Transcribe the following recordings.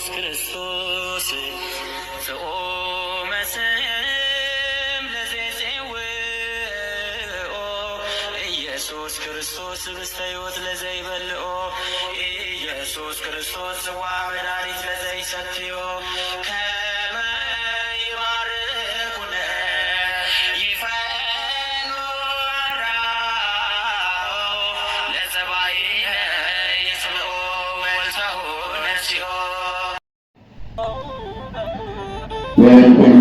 ኢየሱስ ክርስቶስ ዘኦመ ስም ለዘይጼውኦ ኢየሱስ ክርስቶስ ህብስተ ሕይወት ለዘይበልዖ ኢየሱስ ክርስቶስ ጽዋ መድኃኒት ለዘይሰትዮ ከመ ይባርኩነ ይፈኑ አራው ለጸባኢነ ይጽብኦ ወልታሁ ነሲኦ ወልኩሉ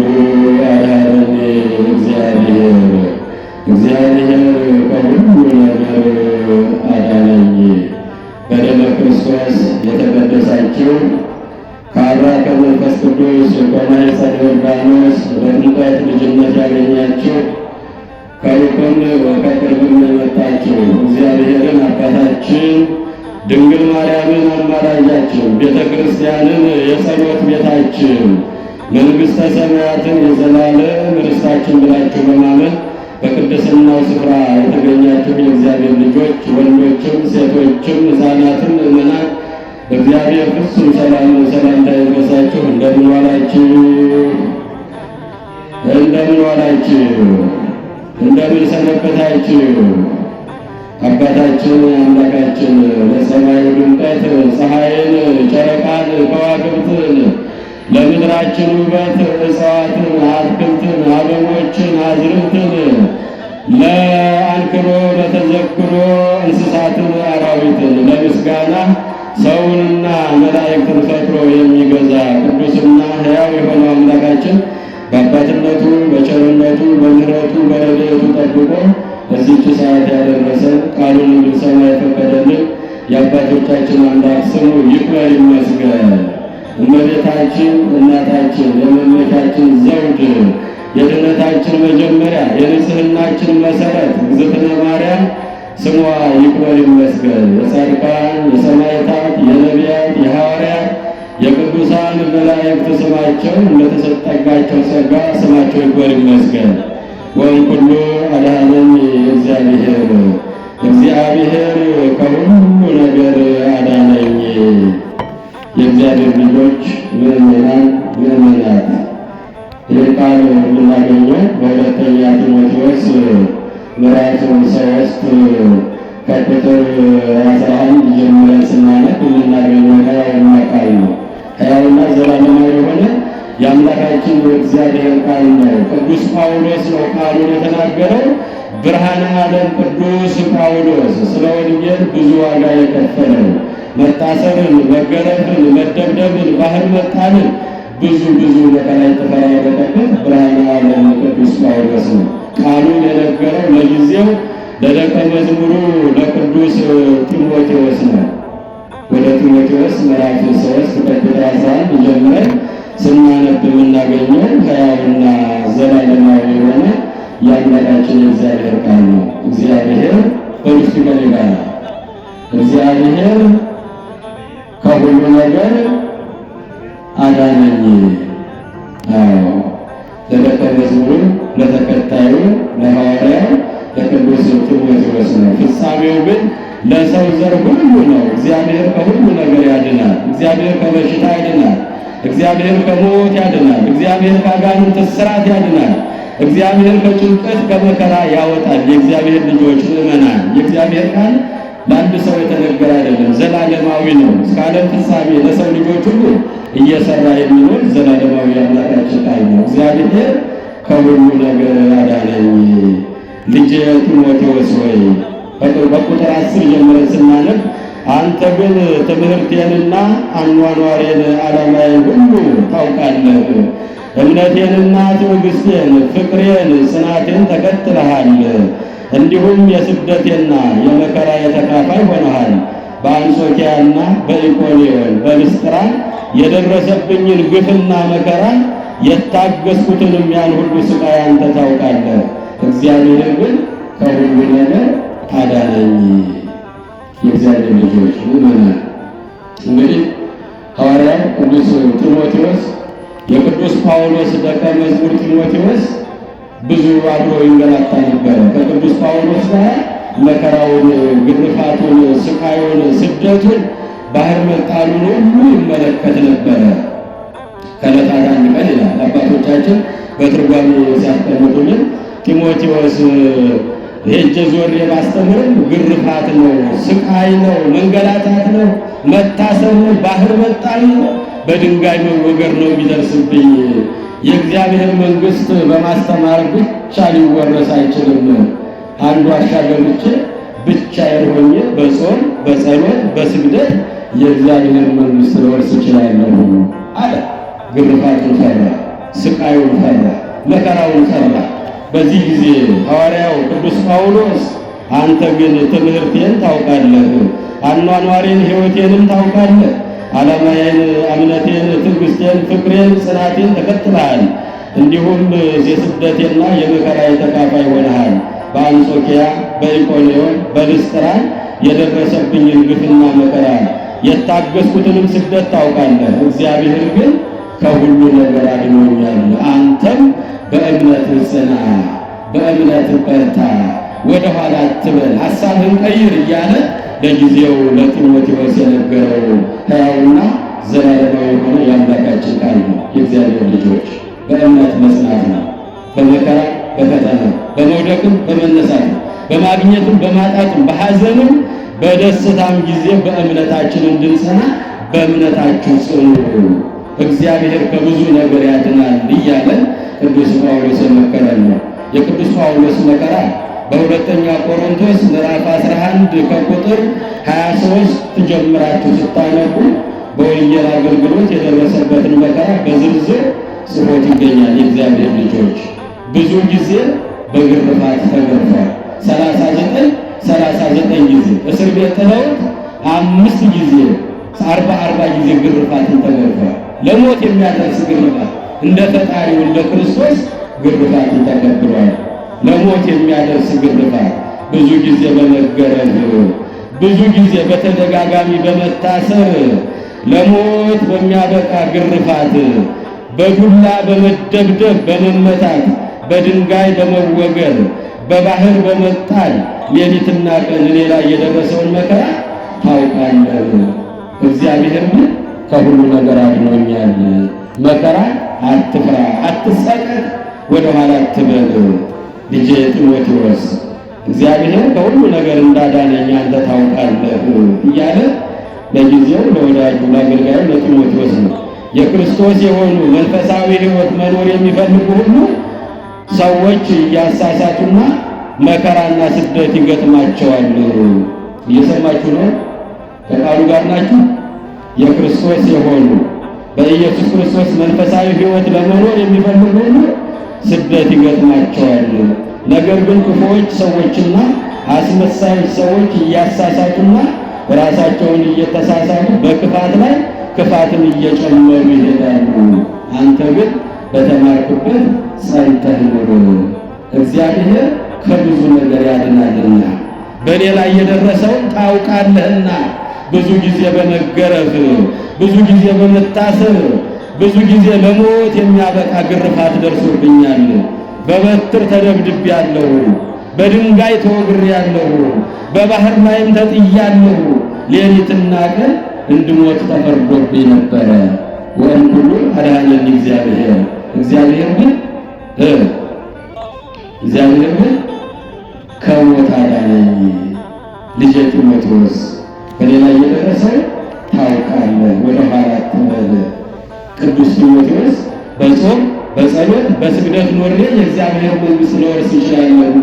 አድኀረኒ እግዚአብሔር ከሁሉ ነገር አዳነኝ። በደመ ክርስቶስ የተቀደሳችሁ ከአብራ ከመንፈስ ቅዱስ ከማኅፀነ ዮርዳኖስ በጥምቀት ልጅነት ያገኛችሁ ከሩቅም ከቅርብም የመጣችሁ እግዚአብሔርን አባታችን ድንግል ማርያምን አማላጃችን ቤተ ክርስቲያንን የጸሎት ቤታችን መንግሥተ ሰማያትን የዘላለም ርስታችን ብላችሁ በማመን በቅድስናው ስፍራ የተገኛችሁ የእግዚአብሔር ልጆች ወንዶችም ሴቶችም ሕፃናትም ምእመናን በእግዚአብሔር ፍጹም ሰላምታ ይድረሳችሁ። እንደምን ዋላችሁ? እንደምን ሰነበታችሁ? አባታችን አምላካችን ለሰማዩ ድምቀት ፀሐይን፣ ጨረቃን፣ ከዋክብትን ለምድራችን ውበት እጽዋትን፣ አትክልትን፣ አበቦችን፣ አዝርዕትን ለአንክሮ ለተዘክሮ እንስሳትን፣ አራዊትን ለምስጋና ሰውንና መላእክትን ፈጥሮ የሚገዛ ቅዱስና ሕያው የሆነው አምላካችን በአባትነቱ በቸርነቱ በምሕረቱ በረድኤቱ ጠብቆ በዚህች ሰዓት ያደረሰን ቃሉን እንድንሰማ የፈቀደልን የአባቶቻችን አምላክ ስሙ ይክበር ይመስገን። እመቤታችን እናታችን የመመኪያችን ዘውድ የድነታችን መጀመሪያ የንጽህናችን መሰረት እግዝእትነ ማርያም ስሟ ይክበር ይመስገን። የጻድቃን የሰማዕታት የነቢያት የሐዋርያት የቅዱሳን መላእክት ስማቸው እንደተሰጠጋቸው ጸጋ ስማቸው ይክበር ይመስገን። ወእምኩሉ አድኀነኒ እግዚአብሔር ከሁሉ ነገር አዳነኝ። የእግዚአብሔር ልጆች ምእመናን ምእመናት ይህ ቃል የምናገኘው በሁለተኛ ጢሞቴዎስ ምዕራፍ 3 ከቁጥር 11 ጀምረን ስናነብ የምናገኘው ሕያውና ቃል ነው። ሕያውና ዘላለማዊ የሆነ የአምላካችን የእግዚአብሔር ቃል ነው። ቅዱስ ጳውሎስ ነው ቃሉን የተናገረው። ብርሃነ ዓለም ቅዱስ ጳውሎስ ስለ ወንጌል ብዙ ዋጋ የከፈለው መታሰርን፣ መገረፍን፣ መደብደብን፣ ባህር መጣልን ብዙ መከራ የተፈራረቀበት ብርሃነ ዓለም ቅዱስ ጳውሎስ ነው። ቃሉን የነገረው ለጊዜው ለደቀ መዝሙሩ ለቅዱስ ጢሞቴዎስ ነው። ወደ ጢሞቴዎስ ምዕራፍ 3 ከቁጥር 11 ጀምረን ስናነብ የምናገኘው ሕያውና ዘላለማዊ የሆነ የአምላካችን የእግዚአብሔር ቃል ነው። እግዚአብሔር በውስጡ ይገኛል። እግዚአብሔር ከሁሉ ነገር አዳነኝ። ለደቀ መዝሙሩ ለተከታዩ ለሐዋርያው ለቅዱስ ጢሞቴዎስ ነው። ፍጻሜው ግን ለሰው ዘር ሁሉ ነው። እግዚአብሔር ከሁሉ ነገር ያድናል። እግዚአብሔር ከበሽታ ያድናል። እግዚአብሔር ከሞት ያድናል። እግዚአብሔር ከአጋንንት እስራት ያድናል። እግዚአብሔር ከጭንቀት ከመከራ ያወጣል። የእግዚአብሔር ልጆች ምእመናን የእግዚአብሔር ቃል ለአንድ ሰው የተነገረ አይደለም፣ ዘላለማዊ ነው። እስከ ዓለም ፍጻሜ ለሰው ልጆች ሁሉ እየሰራ የሚኖር ዘላለማዊ አምላካችን ቃል ነው። እግዚአብሔር ከሁሉ ነገር አዳነኝ። ልጄ ጢሞቴዎስ ሆይ በቁጥር 10 ጀምረን ስናነብ አንተ ግን ትምህርቴንና አኗኗሬን ዓላማዬን ሁሉ ታውቃለህ። እምነቴንና ትዕግሥቴን፣ ፍቅሬን፣ ጽናቴን ተከትለሃል። እንዲሁም የስደቴና የመከራ የተካፋይ ሆነሃል። በአንጾኪያና በኢቆንዮን በልስጥራ የደረሰብኝን ግፍና መከራ የታገስኩትንም ያን ሁሉ ስቃይ አንተ ታውቃለህ። እግዚአብሔር ግን ከሁሉ ነገር አዳነኝ። የእግዚአብሔር ልጆች ምእመናን እንግዲህ ሐዋርያው ቅዱስ ጢሞቴዎስ የቅዱስ ጳውሎስ ደቀ መዝሙር ጢሞቴዎስ ብዙ አብሮ ይንገላታ ነበረ። ከቅዱስ ጳውሎስ ጋር መከራውን፣ ግርፋቱን፣ ስቃዩን፣ ስደቱን ባህር መጣሉን ሁሉ ይመለከት ነበረ። ከዕለታት አንድ ቀን ይላል አባቶቻችን በትርጓሜ ሲያስቀምጡልን ጢሞቴዎስ ሄጄ ዞሬ ባስተምርም ግርፋት ነው፣ ስቃይ ነው፣ መንገላታት ነው፣ መታሰር ነው፣ ባህር መጣል ነው፣ በድንጋይ መወገር ነው የሚደርስብኝ። የእግዚአብሔር መንግሥት በማስተማር ብቻ ሊወረስ አይችልም። አንዱ ዋሻ ገብቼ ብቻዬን ሆኜ በጾም በጸሎት በስግደት የእግዚአብሔር መንግሥት ልወርስ እችላለሁ አለ። ግርፋቱን ፈራ፣ ስቃዩን ፈራ፣ መከራውን ፈራ። በዚህ ጊዜ ሐዋርያው ቅዱስ ጳውሎስ አንተ ግን ትምህርቴን ታውቃለህ፣ አኗኗሬን ሕይወቴንም ታውቃለህ፣ ዓላማዬን፣ እምነቴን፣ ትዕግሥቴን፣ ፍቅሬን፣ ጽናቴን ተከትለሃል። እንዲሁም የስደቴና የመከራዬ ተካፋይ ሆነሃል። በአንጾኪያ፣ በኢቆንዮን፣ በልስጥራን የደረሰብኝን ግፍና መከራ የታገስኩትንም ስደት ታውቃለህ። እግዚአብሔር ግን ከሁሉ ነገር አድኖኛል። አንተም በእምነት ጽና፣ በእምነት በርታ፣ ወደ ኋላ አትበል፣ ሐሳብህን ቀይር እያለ ለጊዜው ለጢሞቴዎስ የነገረው ሕያውና ዘላለማዊ የሆነ የአምላካችን ቃል ነው። የእግዚአብሔር ልጆች በእምነት መጽናት ነው። በመከራ በፈተና በመውደቅም በመነሳትም በማግኘትም በማጣትም በሐዘንም በደስታም ጊዜ በእምነታችን እንድንጸና በእምነታችሁ ጽኑ፣ እግዚአብሔር ከብዙ ነገር ያድናል እያለ ቅዱስ ጳውሎስ መከረን ነው። የቅዱስ ጳውሎስ መከራ በሁለተኛ ቆሮንቶስ ምዕራፍ 11 ከቁጥር 23 ጀምራችሁ ስታነቡ በወንጌል አገልግሎት የደረሰበትን መከራ በዝርዝር ጽፎት ይገኛል። የእግዚአብሔር ልጆች ብዙ ጊዜ በግርፋት ተገርፏል። 39 ጊዜ እስር ቤት ጥለውት 5 ጊዜ 40 ጊዜ ግርፋትን ተገርፏል። ለሞት የሚያደርስ ግርፋት እንደ ፈጣሪው እንደ ክርስቶስ ግርፋትን ተቀብሏል። ለሞት የሚያደርስ ግርፋት ብዙ ጊዜ በመገረፍ ብዙ ጊዜ በተደጋጋሚ በመታሰር ለሞት በሚያበቃ ግርፋት በዱላ በመደብደብ በመመታት በድንጋይ በመወገር በባህር በመጣል ሌሊትና ቀን እኔ ላይ የደረሰውን መከራ ታውቃለህ። እግዚአብሔር ግን ከሁሉ ነገር አድኖኛል። መከራ አትፍራ፣ አትሰቀቅ፣ ወደ ኋላ አትበል። ልጄ ጢሞቴዎስ እግዚአብሔር ከሁሉ ነገር እንዳዳነኝ አንተ ታውቃለህ እያለ ለጊዜው ለወዳጁ ለአገልጋዩ ለጢሞቴዎስ ነው። የክርስቶስ የሆኑ መንፈሳዊ ሕይወት መኖር የሚፈልጉ ሁሉ ሰዎች እያሳሳቱና መከራና ስደት ይገጥማቸዋል። እየሰማችሁ ነው? ከቃሉ ጋር ናችሁ? የክርስቶስ የሆኑ በኢየሱስ ክርስቶስ መንፈሳዊ ሕይወት ለመኖር የሚፈልጉ ሁሉ ስደት ይገጥማቸዋል። ነገር ግን ክፉዎች ሰዎችና አስመሳዮች ሰዎች እያሳሳቱና ራሳቸውን እየተሳሳቱ በክፋት ላይ ክፋትን እየጨመሩ ይሄዳሉ። አንተ ግን በተማርክበት ጸንተህ ኑር። እግዚአብሔር ከብዙ ነገር ያድናልና በእኔ ላይ የደረሰውን ታውቃለህና ብዙ ጊዜ በመገረፍ ብዙ ጊዜ በመታሰር ብዙ ጊዜ ለሞት የሚያበቃ ግርፋት ደርሶብኛል። በበትር ተደብድቤያለሁ፣ በድንጋይ ተወግሬያለሁ፣ በባህር ላይም ተጥያለሁ። ሌሊትና ቀን እንድሞት ተፈርዶብኝ ነበረ። ወእምኩሉ አድኃነኒ እግዚአብሔር እግዚአብሔር ግን ከሞት አዳነኝ። ልጄ ጢሞቴዎስ በእኔ ላይ የደረሰው ታውቃለህ፣ ወደ ኋላ አትበል። ቅዱስ ጢሞቴዎስ በጾም በጸሎት በስግደት ኖሬ የእግዚአብሔር መንግሥት ልወርስ እችላለሁ።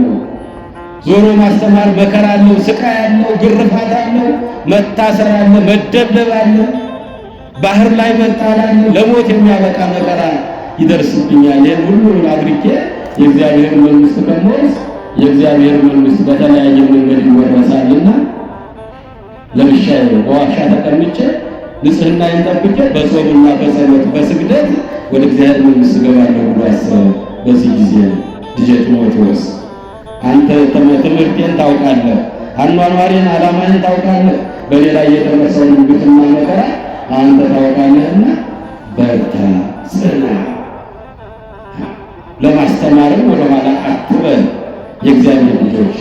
ዞሮ ማስተማር መከራ አለው፣ ስቃይ አለው፣ ግርፋት አለው፣ መታሰር አለ፣ መደብደብ አለ፣ ባህር ላይ መጣል አለ፣ ለሞት የሚያበቃ መከራ ይደርስብኛል። ይህን ሁሉ አድርጌ የእግዚአብሔር መንግሥት ከመወርስ የእግዚአብሔር መንግሥት በተለያየ መንገድ ይወረሳልና ለብቻዬ በዋሻ ተቀምጬ ንጽሕናዬን ጠብቄ በጾምና በጸሎት በስግደት ወደ እግዚአብሔር መንግሥት እገባለሁ ብሎ አሰበ። በዚህ ጊዜ ልጄ ጢሞቴዎስ አንተ ትምህርቴን ታውቃለህ፣ አኗኗሬን ዓላማዬን ታውቃለህ፣ በእኔ ላይ የደረሰውን ግፍና መከራ አንተ ታውቃለህና በርታ፣ ጽና፣ ለማስተማርም ወደ ኋላ አትበል። የእግዚአብሔር ልጆች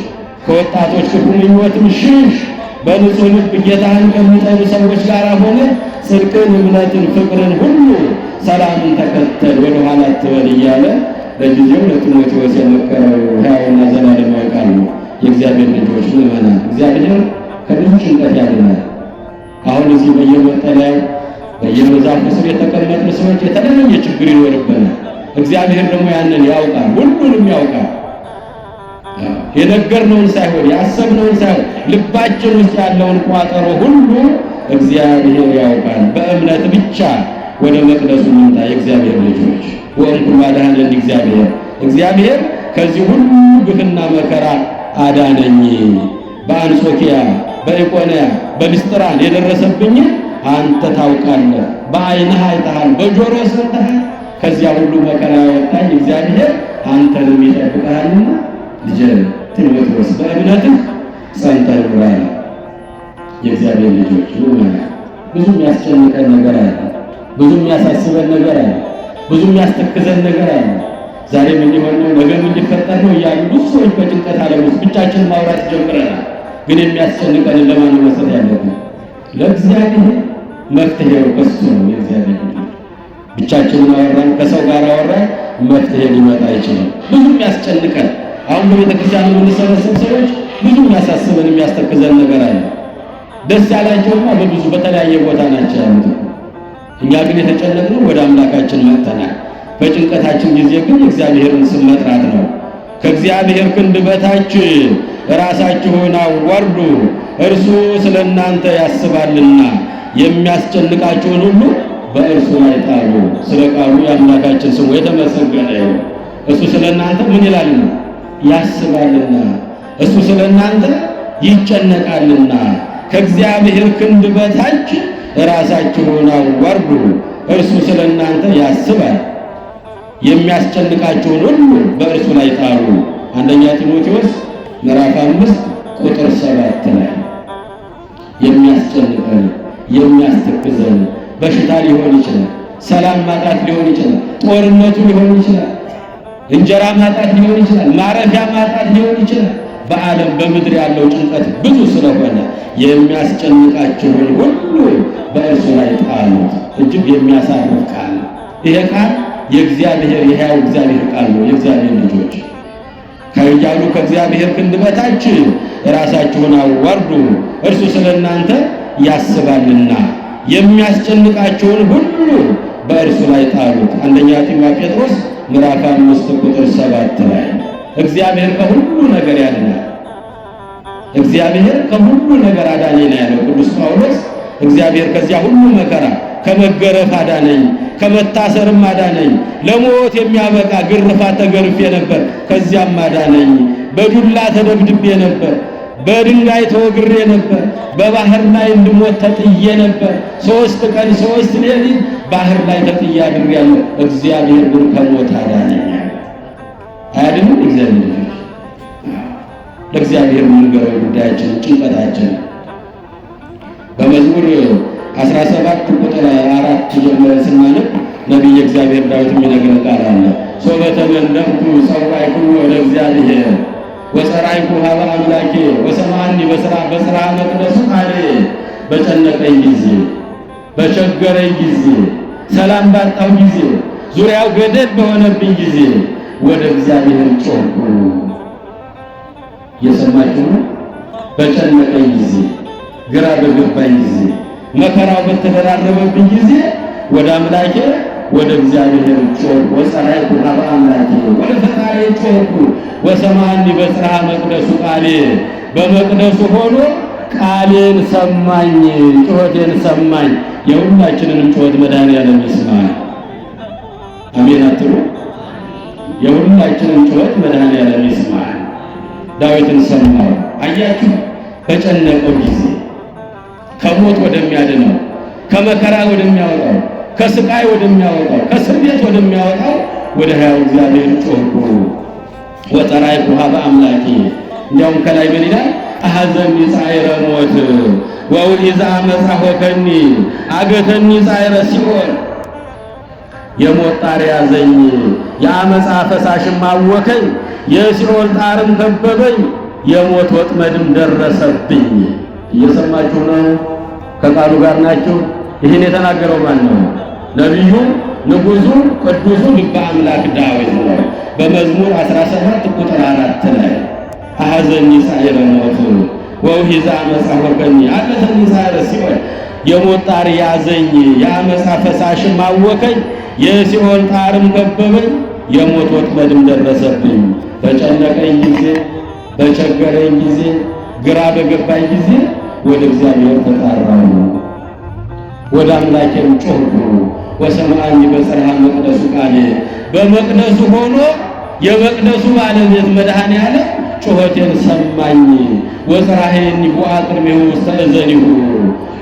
ከወጣቶች ክፉ ምኞትም ሽሽ፣ በንጹህ ልብ ጌታህን ከሚጠሩ ሰዎች ጋር ሆነ ጽድቅን፣ እምነትን፣ ፍቅርን ሁሉ ሰላምን ተከተል፣ ወደ ኋላ አትበል እያለ ለጊዜው ለጢሞቴዎስ የመከረው ሕያውና ዘላለማዊ ቃል ነው። የእግዚአብሔር ልጆች ምዕመናን፣ እግዚአብሔር ከብዙ ጭንቀት ያድናል። አሁን እዚህ በየመጠለያው በየዛፉ ስር የተቀመጥን ሰዎች የተለያየ ችግር ይኖርብናል። እግዚአብሔር ደግሞ ያንን ያውቃል፣ ሁሉንም ያውቃል። የነገርነውን ሳይሆን ያሰብነውን ሳይሆን ልባችን ውስጥ ያለውን ቋጠሮ ሁሉ እግዚአብሔር ያውቃል። በእምነት ብቻ ወደ መቅደሱ እንምጣ የእግዚአብሔር ልጆች። ወእምኩሉ አድኀነኒ እግዚአብሔር ከዚህ ሁሉ ግፍና መከራ አዳነኝ። በአንጾኪያ፣ በኢቆንያ፣ በልስጥራን የደረሰብኝ አንተ ታውቃለህ፣ በዓይንህ አይተሃል፣ በጆሮህ ሰምተሃል። ከዚያ ሁሉ መከራ ያወጣኝ እግዚአብሔር አንተንም ይጠብቅሃልና ልጄ ጢሞቴዎስ በእምነትህ ጸንተህ ኑር አለ። የእግዚአብሔር ልጆች ብዙ የሚያስጨንቀን ነገር አለ፣ ብዙ የሚያሳስበን ነገር አለ፣ ብዙ የሚያስተክዘን ነገር አለ። ዛሬ ምን ሊሆን ነው፣ ነገ ምን ሊፈጠር ነው እያሉ ብዙ ሰዎች በጭንቀት ዓለም ውስጥ ብቻችንን ማውራት ጀምረናል። ግን የሚያስጨንቀን ለማን ነው መስጠት ያለብን? ለእግዚአብሔር። መፍትሄው ከሱ ነው። የእግዚአብሔር ልጆች ብቻችንን አወራን፣ ከሰው ጋር አወራን፣ መፍትሄ ሊመጣ አይችልም። ብዙ የሚያስጨንቀን አሁን በቤተክርስቲያን የምንሰበሰብ ሰዎች ብዙ የሚያሳስበን የሚያስተክዘን ነገር አለ። ደስ ያላቸውማ በብዙ በተለያየ ቦታ ናቸው ያሉት። እኛ ግን የተጨነቅነው ወደ አምላካችን መጥተናል። በጭንቀታችን ጊዜ ግን እግዚአብሔርን ስም መጥራት ነው። ከእግዚአብሔር ክንድ በታች ራሳችሁን አዋርዱ፣ እርሱ ስለ እናንተ ያስባልና የሚያስጨንቃችሁን ሁሉ በእርሱ ላይ ጣሉ። ስለ ቃሉ የአምላካችን ስሙ የተመሰገነ ይሁን። እሱ ስለ እናንተ ምን ይላልና? ያስባልና። እሱ ስለ እናንተ ይጨነቃልና። ከእግዚአብሔር ክንድ በታች ራሳችሁን አዋርዱ፣ እርሱ ስለ እናንተ ያስባል፣ የሚያስጨንቃችሁን ሁሉ በእርሱ ላይ ጣሉ። አንደኛ ጢሞቴዎስ ምዕራፍ 5 ቁጥር 7 ላይ የሚያስጨንቀን የሚያስተክዘን በሽታ ሊሆን ይችላል፣ ሰላም ማጣት ሊሆን ይችላል፣ ጦርነቱ ሊሆን ይችላል፣ እንጀራ ማጣት ሊሆን ይችላል፣ ማረፊያ ማጣት ሊሆን ይችላል። በዓለም በምድር ያለው ጭንቀት ብዙ ስለሆነ የሚያስጨንቃችሁን ሁሉ በእርሱ ላይ ጣሉት። እጅግ የሚያሳርፍ ቃል ነው። ይሄ ቃል የእግዚአብሔር የሕያው እግዚአብሔር ቃል ነው። የእግዚአብሔር ልጆች ከእያሉ ከእግዚአብሔር ክንድ በታች ራሳችሁን አዋርዱ፣ እርሱ ስለ እናንተ ያስባልና የሚያስጨንቃችሁን ሁሉ በእርሱ ላይ ጣሉት። አንደኛ ጴጥሮስ ምዕራፍ 5 ቁጥር 7 ላይ እግዚአብሔር ከሁሉ ነገር ያድናል። እግዚአብሔር ከሁሉ ነገር አዳነኝ ነው ያለው ቅዱስ ጳውሎስ። እግዚአብሔር ከዚያ ሁሉ መከራ ከመገረፍ አዳነኝ፣ ከመታሰርም አዳነኝ፣ ለሞት የሚያበቃ ግርፋት ተገርፌ ነበር፣ ከዚያም አዳነኝ፣ በዱላ ተደብድቤ ነበር፣ በድንጋይ ተወግሬ ነበር፣ በባህር ላይ እንድሞት ተጥዬ ነበር፣ 3 ቀን 3 ሌሊት ባህር ላይ ተጥዬ አድሬያለሁ፣ እግዚአብሔር ግን ከሞት አዳነኝ። አያድንም? እግዚአብሔር ልጆች ለእግዚአብሔር የምንገረው ጉዳያችን ጭንቀታችን በመዝሙር 17 ቁጥር 4 ጀምረን ስናነብ ነቢየ እግዚአብሔር ዳዊት የሚነግረን ቃል አለ። ሶበ ተመንደብኩ ጸዋዕኩ ወደ እግዚአብሔር ወጸራይኩ ሀበ አምላኬ ወሰማኒ በስራ መቅደሱ ቃሌ። በጨነቀኝ ጊዜ፣ በቸገረኝ ጊዜ፣ ሰላም ባጣው ጊዜ፣ ዙሪያው ገደል በሆነብኝ ጊዜ ወደ እግዚአብሔር ጮኽኩ። እየሰማችሁ ነው? በጨነቀኝ ጊዜ፣ ግራ በገባኝ ጊዜ፣ መከራው በተደራረበብኝ ጊዜ ወደ አምላኬ ወደ እግዚአብሔር ጮኽኩ። ወጸራይኩ ሀበ አምላኬ ወደ ፈጣሪ ጮኽኩ። ወሰማኒ በጽርሐ መቅደሱ ቃሌ። በመቅደሱ ሆኖ ቃሌን ሰማኝ፣ ጩኸቴን ሰማኝ። የሁላችንንም ጩኸት መድኃኔዓለም ይስማል። አሜን አትሉ? የሁላችንን ጩኸት መድኃኔዓለም ይስማል። ዳዊትን ሰማው። አያችሁ፣ በጨነቀው ጊዜ ከሞት ወደሚያድነው፣ ከመከራ ወደሚያወጣው፣ ከስቃይ ወደሚያወጣው፣ ከእስር ቤት ወደሚያወጣው ወደ ሕያው እግዚአብሔር ጮኽኩ። ወጸራይኩ ሀበ አምላኬ። እንዲያውም ከላይ ምን ይላል? አሐዘኒ ጻዕረ ሞት ወውኢዘ አመፃ ሆከኒ አገተኒ ጻዕረ ሲኦል። የሞት ጣር ያዘኝ፣ የአመፃ ፈሳሽም አወከኝ፣ የሲኦል ጣርም ከበበኝ፣ የሞት ወጥመድም ደረሰብኝ። እየሰማችሁ ነው? ከቃሉ ጋር ናችሁ? ይህን የተናገረው ማን ነው? ነቢዩ ንጉሡ ቅዱሱ ልበ አምላክ ዳዊት ነው። በመዝሙር 17 ቁጥር 4 ላይ አሐዘኒ ሳይረ ሞት ወውሒዛ አመፃ ሆከኒ አለተኒ ሳይረ ሲኦል፣ የሞት ጣር ያዘኝ፣ የአመፃ ፈሳሽም አወከኝ፣ የሲኦል ጣርም ከበበኝ፣ የሞት ወጥመድም ደረሰብኝ። በጨነቀኝ ጊዜ፣ በቸገረኝ ጊዜ፣ ግራ በገባኝ ጊዜ ወደ እግዚአብሔር ተጣራሁ፣ ወደ አምላኬም ጮኽኩ። ወሰምዓኒ በጽርሐ መቅደሱ ቃሌ፣ በመቅደሱ ሆኖ የመቅደሱ ባለቤት መድኃኔዓለም ጩኸቴን ሰማኝ። ወጽርሐኒ ቦአ ቅድሜሁ ውስተ እዘኒሁ፣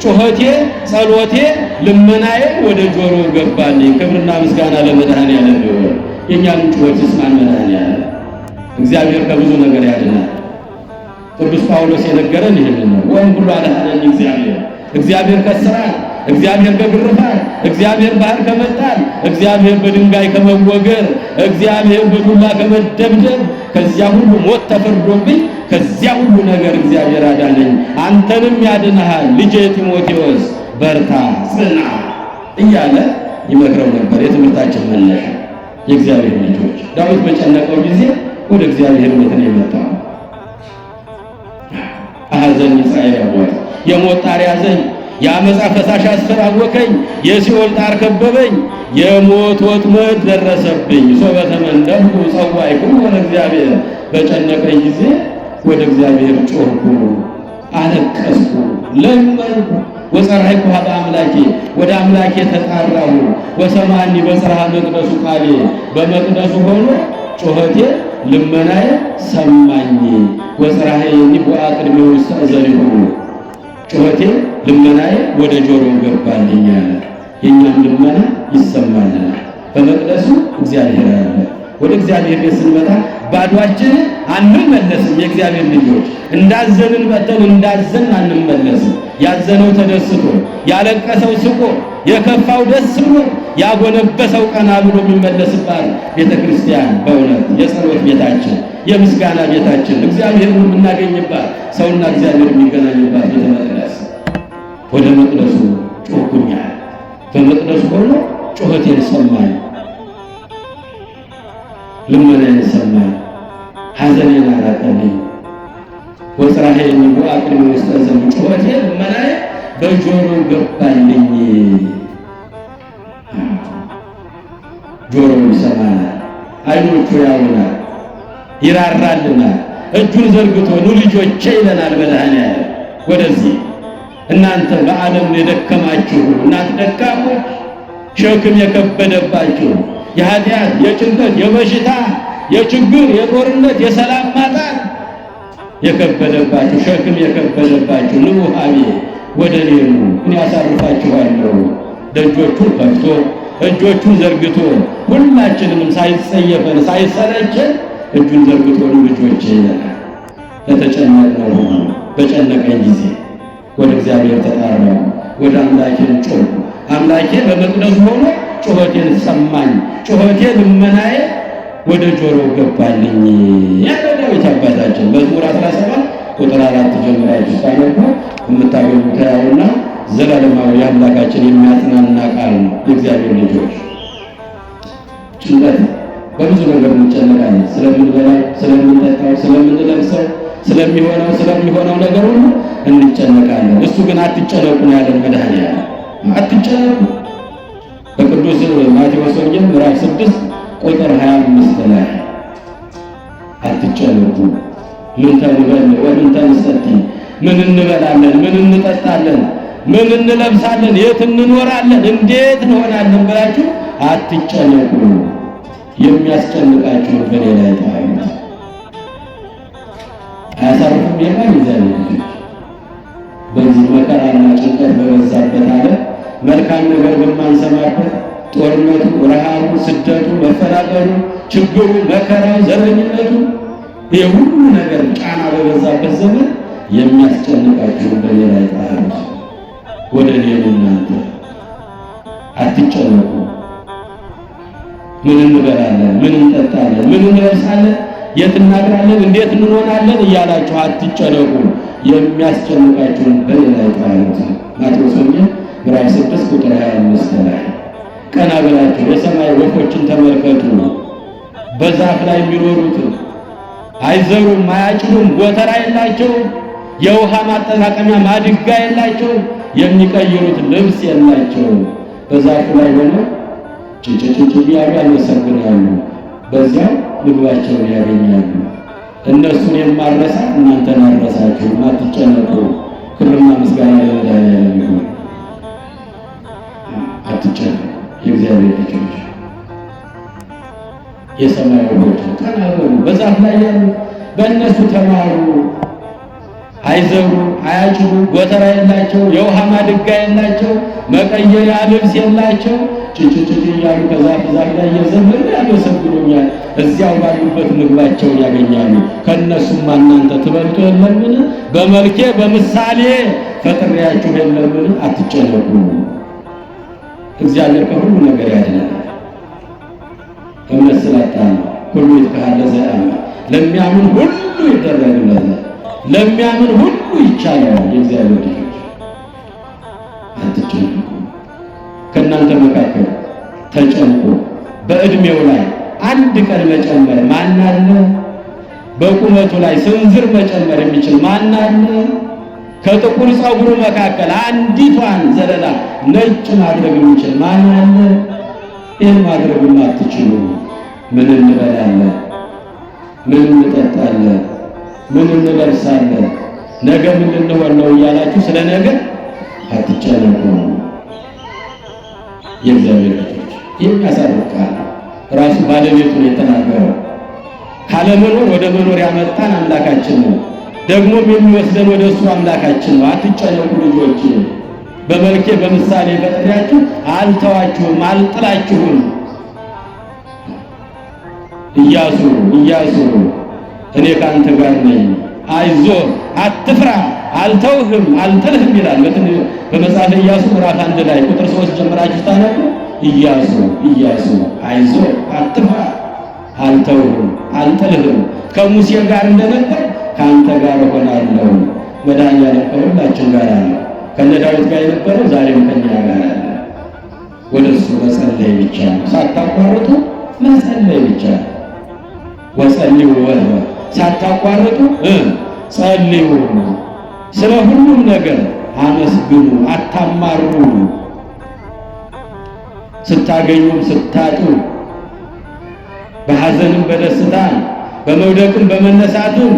ጩኸቴ፣ ጸሎቴ፣ ልመናዬ ወደ ጆሮ ገባልኝ። ክብርና ምስጋና ለመድኃኔዓለም ይሁን። የእኛንም ጩኸት ይስማን መድኃኔዓለም። እግዚአብሔር ከብዙ ነገር ያድናል። ቅዱስ ጳውሎስ የነገረን ይህንን ነው። ወእምኩሉ አድኀነኒ እግዚአብሔር፣ እግዚአብሔር ከእስራት፣ እግዚአብሔር ከግርፋት፣ እግዚአብሔር ባህር ከመጣል፣ እግዚአብሔር በድንጋይ ከመወገር፣ እግዚአብሔር በዱላ ከመደብደብ፣ ከዚያ ሁሉ ሞት ተፈርዶብኝ ከዚያ ሁሉ ነገር እግዚአብሔር አዳነኝ። አንተንም ያድንሃል ልጄ ጢሞቴዎስ፣ በርታ ጽና እያለ ይመክረው ነበር። የትምህርታችን መነሻ የእግዚአብሔር ልጆች፣ ዳዊት በጨነቀው ጊዜ ወደ እግዚአብሔር ቤት ነው የመጣው። አሐዘኒ ሳይረ ሞት፣ የሞት ጣር ያዘኝ፣ የአመፃ ፈሳሽ አስተራወከኝ፣ የሲኦል ጣር ከበበኝ፣ የሞት ወጥመድ ደረሰብኝ። ሶበ ተመንደብኩ ጸዋዕኩ ወለእግዚአብሔር፣ በጨነቀኝ ጊዜ ወደ እግዚአብሔር ጮኽኩ፣ አለቀስኩ፣ ለመንኩ። ወጸርሐይኩ ኀበ አምላኬ፣ ወደ አምላኬ ተጣራሁ። ወሰምዓኒ በጽርሐ መቅደሱ ቃሌ፣ በመቅደሱ ሆኖ ጩኸቴ ልመናዬ ሰማኝ። ወጽርሐኒ ቦአ ቅድሜሁ ውስተ እዘኒሁ፣ ጩኸቴ ልመናዬ ወደ ጆሮ ገባልኝ አለ። የእኛም ልመና ይሰማልናል። በመቅደሱ እግዚአብሔር አለ። ወደ እግዚአብሔር ቤት ስንመጣ ባዷችን አንመለስም። የእግዚአብሔር ልጆች እንዳዘንን መተን እንዳዘን አንመለስም። ያዘነው ተደስቶ፣ ያለቀሰው ስቆ፣ የከፋው ደስ ብሎ፣ ያጎነበሰው ቀና ብሎ የሚመለስባት ቤተ ክርስቲያን በእውነት የጸሎት ቤታችን፣ የምስጋና ቤታችን፣ እግዚአብሔርን የምናገኝባት፣ ሰውና እግዚአብሔር የሚገናኝባት ቤተ መቅደስ። ወደ መቅደሱ ጮኩኛል። በመቅደሱ ሆኖ ጩኸቴን ሰማኝ፣ ልመናዬን ሰማኝ፣ ሐዘኔን አራቀልኝ። ወጽርሐኒ ቦአ ቅድሜሁ ውስተ እዘኒሁ፣ ጩኸቴ ልመናዬ በጆሮ ገባልኝ። ጆሮው ይሰማናል፣ ዓይኖቹ ያዩናል፣ ይራራልናል። እጁን ዘርግቶ ኑ ልጆቼ ይለናል መድኃኔዓለም። ወደዚህ እናንተ በዓለም የደከማችሁ እናንተ ደካሞች፣ ሸክም የከበደባችሁ፣ የኃጢአት፣ የጭንቀት፣ የበሽታ፣ የችግር፣ የጦርነት፣ የሰላም ማጣት የከበደባችሁ፣ ሸክም የከበደባችሁ ኑ ኀቤ፣ ወደ እኔ ኑ እኔ አሳርፋችኋለሁ። ደጆቹን ከፍቶ እጆቹን ዘርግቶ ሁላችንንም ሳይጸየፈን ሳይሰለቸን እጁን ዘርግቶ ኑ ልጆቼ ይለናል። ለተጨነቅነው በጨነቀኝ ጊዜ ወደ እግዚአብሔር ተጣራሁ፣ ወደ አምላኬን ጮኽኩ። አምላኬ በመቅደሱ ሆኖ ጩኸቴን ሰማኝ፣ ጩኸቴ ልመናዬ ወደ ጆሮ ገባልኝ ያለ ዳዊት አባታችን መዝሙር 17 ቁጥር 4 ጀምራችሁ ታነቡ የምታገኙት ያውና ዘላለማዊ አምላካችን የሚያጽናና ቃል ነው። የእግዚአብሔር ልጆች ጭንቀት በብዙ ነገር እንጨነቃለን። ስለምንበላው፣ ስለምንጠጣው፣ ስለምንለብሰው፣ ስለሚሆነው ነገር ሁሉ እንጨነቃለን። እሱ ግን አትጨነቁ ነው ያለን መድኃኔዓለም። አትጨነቁ። በቅዱስ ማቴዎስ ወንጌል ምዕራፍ 6 ቁጥር 25 ላይ አትጨነቁ፣ ምን ተንበል ወምን ተንሰቲ፣ ምን እንበላለን፣ ምን እንጠጣለን፣ ምን እንለብሳለን፣ የት እንኖራለን፣ እንዴት እንሆናለን ብላችሁ አትጨነቁ። የሚያስጨንቃችሁን በእኔ ላይ ጣሉት። አያሳርፍም ይላል እግዚአብሔር ልጆች። በዚህ መከራና ጭንቀት በበዛበት ዓለም መልካም ነገር በማንሰማበት ጦርነቱ፣ ረሃቡ፣ ስደቱ፣ መፈናቀሉ፣ ችግሩ፣ መከራው፣ ዘረኝነቱ ይህ ሁሉ ነገር ጫና በበዛበት ዘመን የሚያስጨንቃችሁን በእኔ ላይ ጣሉት። ወደ እኔ ኑ እናንተ አትጨነቁ። ምን እንበላለን፣ ምን እንጠጣለን፣ ምን እንለብሳለን፣ የት እናድራለን፣ እንዴት እንሆናለን እያላችሁ አትጨነቁ። የሚያስጨንቃችሁን በሌላ ጣሉት። ማቴዎስ ወንጌል ምዕራፍ 6 ቁጥር 25 ላይ ቀና ብላችሁ የሰማይ ወፎችን ተመልከቱ። በዛፍ ላይ የሚኖሩት አይዘሩም፣ አያጭዱም፣ ጎተራ የላቸውም፣ የውሃ ማጠራቀሚያ ማድጋ የላቸውም፣ የሚቀይሩት ልብስ የላቸውም። በዛፉ ላይ ሆነው ጭጭጭጭ እያሉ ያመሰግናሉ። በዚያው ምግባቸውን ያገኛሉ። እነሱን የማረሳ እናንተን አረሳችሁም፣ አትጨነቁ። ክብርና ምስጋና ለመድኃኒዓለም ይሁን። አትጨነቁ የእግዚአብሔር ልጆች፣ የሰማይ ወፎች ቀና በሉ። በዛፍ ላይ ያሉ በእነሱ ተማሩ። አይዘሩ፣ አያጭዱ፣ ጎተራ የላቸው፣ የውሃ ማድጋ የላቸው፣ መቀየሪያ ልብስ የላቸው። ጭጭጭጭ እያሉ ከዛፍ ዛፍ ላይ እየዘመሩ ያመሰግኑኛል። እዚያው ባሉበት ምግባቸውን ያገኛሉ። ከእነሱም እናንተ ትበልጡ የለምን? በመልኬ በምሳሌ ፈጥሬያችሁ የለምን? አትጨነቁ። እግዚአብሔር ከሁሉ ነገር ያድነናል። እምነት ስላጣን ሁሉ ይትካለ ዘአማ ለሚያምን ሁሉ ይደረግለታል። ለሚያምን ሁሉ ይቻላል። የእግዚአብሔር ልጆች አትጨነቁ። ከእናንተ መካከል ተጨንቆ በዕድሜው ላይ አንድ ቀን መጨመር ማን አለ? በቁመቱ ላይ ስንዝር መጨመር የሚችል ማን አለ? ከጥቁር ፀጉሩ መካከል አንዲቷን ዘለላ ነጭ ማድረግ የሚችል ማን አለ? ይህን ማድረግ የማትችሉ ምን እንበላለን? ምን እንጠጣለን? ምን እንለብሳለን? ነገ ምን ልንሆን ነው እያላችሁ ስለ ነገ አትጨነቁ። የእግዚአብሔር ልጆች የሚያሳርፍ ቃል ራሱ ባለቤቱ ነው የተናገረው። ካለመኖር ወደ መኖር ያመጣን አምላካችን ነው። ደግሞም የሚወስደን ወደ እሱ አምላካችን ነው። አትጨነቁ ልጆች፣ በመልኬ በምሳሌ ፈጥሬያችሁ አልተዋችሁም፣ አልጥላችሁም። ኢያሱ እኔ ከአንተ ጋር ነኝ፣ አይዞህ፣ አትፍራ፣ አልተውህም፣ አልጥልህም ይላል በመጽሐፈ ኢያሱ ምዕራፍ 1 ላይ ቁጥር 3 ጀምራችሁ ታነቡ። ኢያሱ አይዞህ፣ አትፍራ፣ አልተውህም፣ አልጥልህም፣ ከሙሴ ጋር እንደነበር ከአንተ ጋር እሆናለሁ። መድኃኒዓለም ከሁላችን ጋር አለ። ከነ ዳዊት ጋር የነበረው ዛሬም ከኛ ጋር አለ። ወደ እሱ መጸለይ ብቻ ነው። ሳታቋርጡ መጸለይ ብቻ ነው። ወጸልዩ ወርበ ሳታቋርጡ ጸልዩ። ስለ ሁሉም ነገር አመስግኑ፣ አታማሩ። ስታገኙም ስታጡ፣ በሐዘንም በደስታ በመውደቅም በመነሳቱም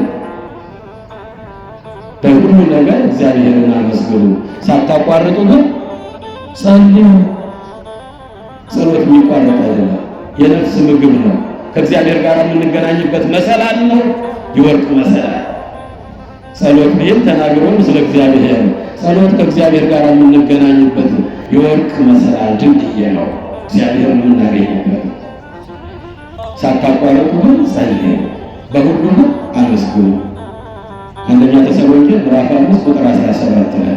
በሁሉ ነገር እግዚአብሔርን አመስግኑ። ሳታቋርጡ ግን ጸልዩ። ጸሎት የሚቋረጥ አይደለም፣ የነፍስ ምግብ ነው። ከእግዚአብሔር ጋር የምንገናኝበት መሰላል ነው፣ የወርቅ መሰላል። ጸሎት ይህን ተናግሮን ስለ እግዚአብሔር ጸሎት ከእግዚአብሔር ጋር የምንገናኝበት የወርቅ መሰላል ድልድይ ነው፣ እግዚአብሔር የምናገኝበት። ሳታቋርጡ ግን ጸልዩ፣ በሁሉ አመስግኑ። አንደኛ ተሰሎንቄ ምዕራፍ 5 ቁጥር 17 ላይ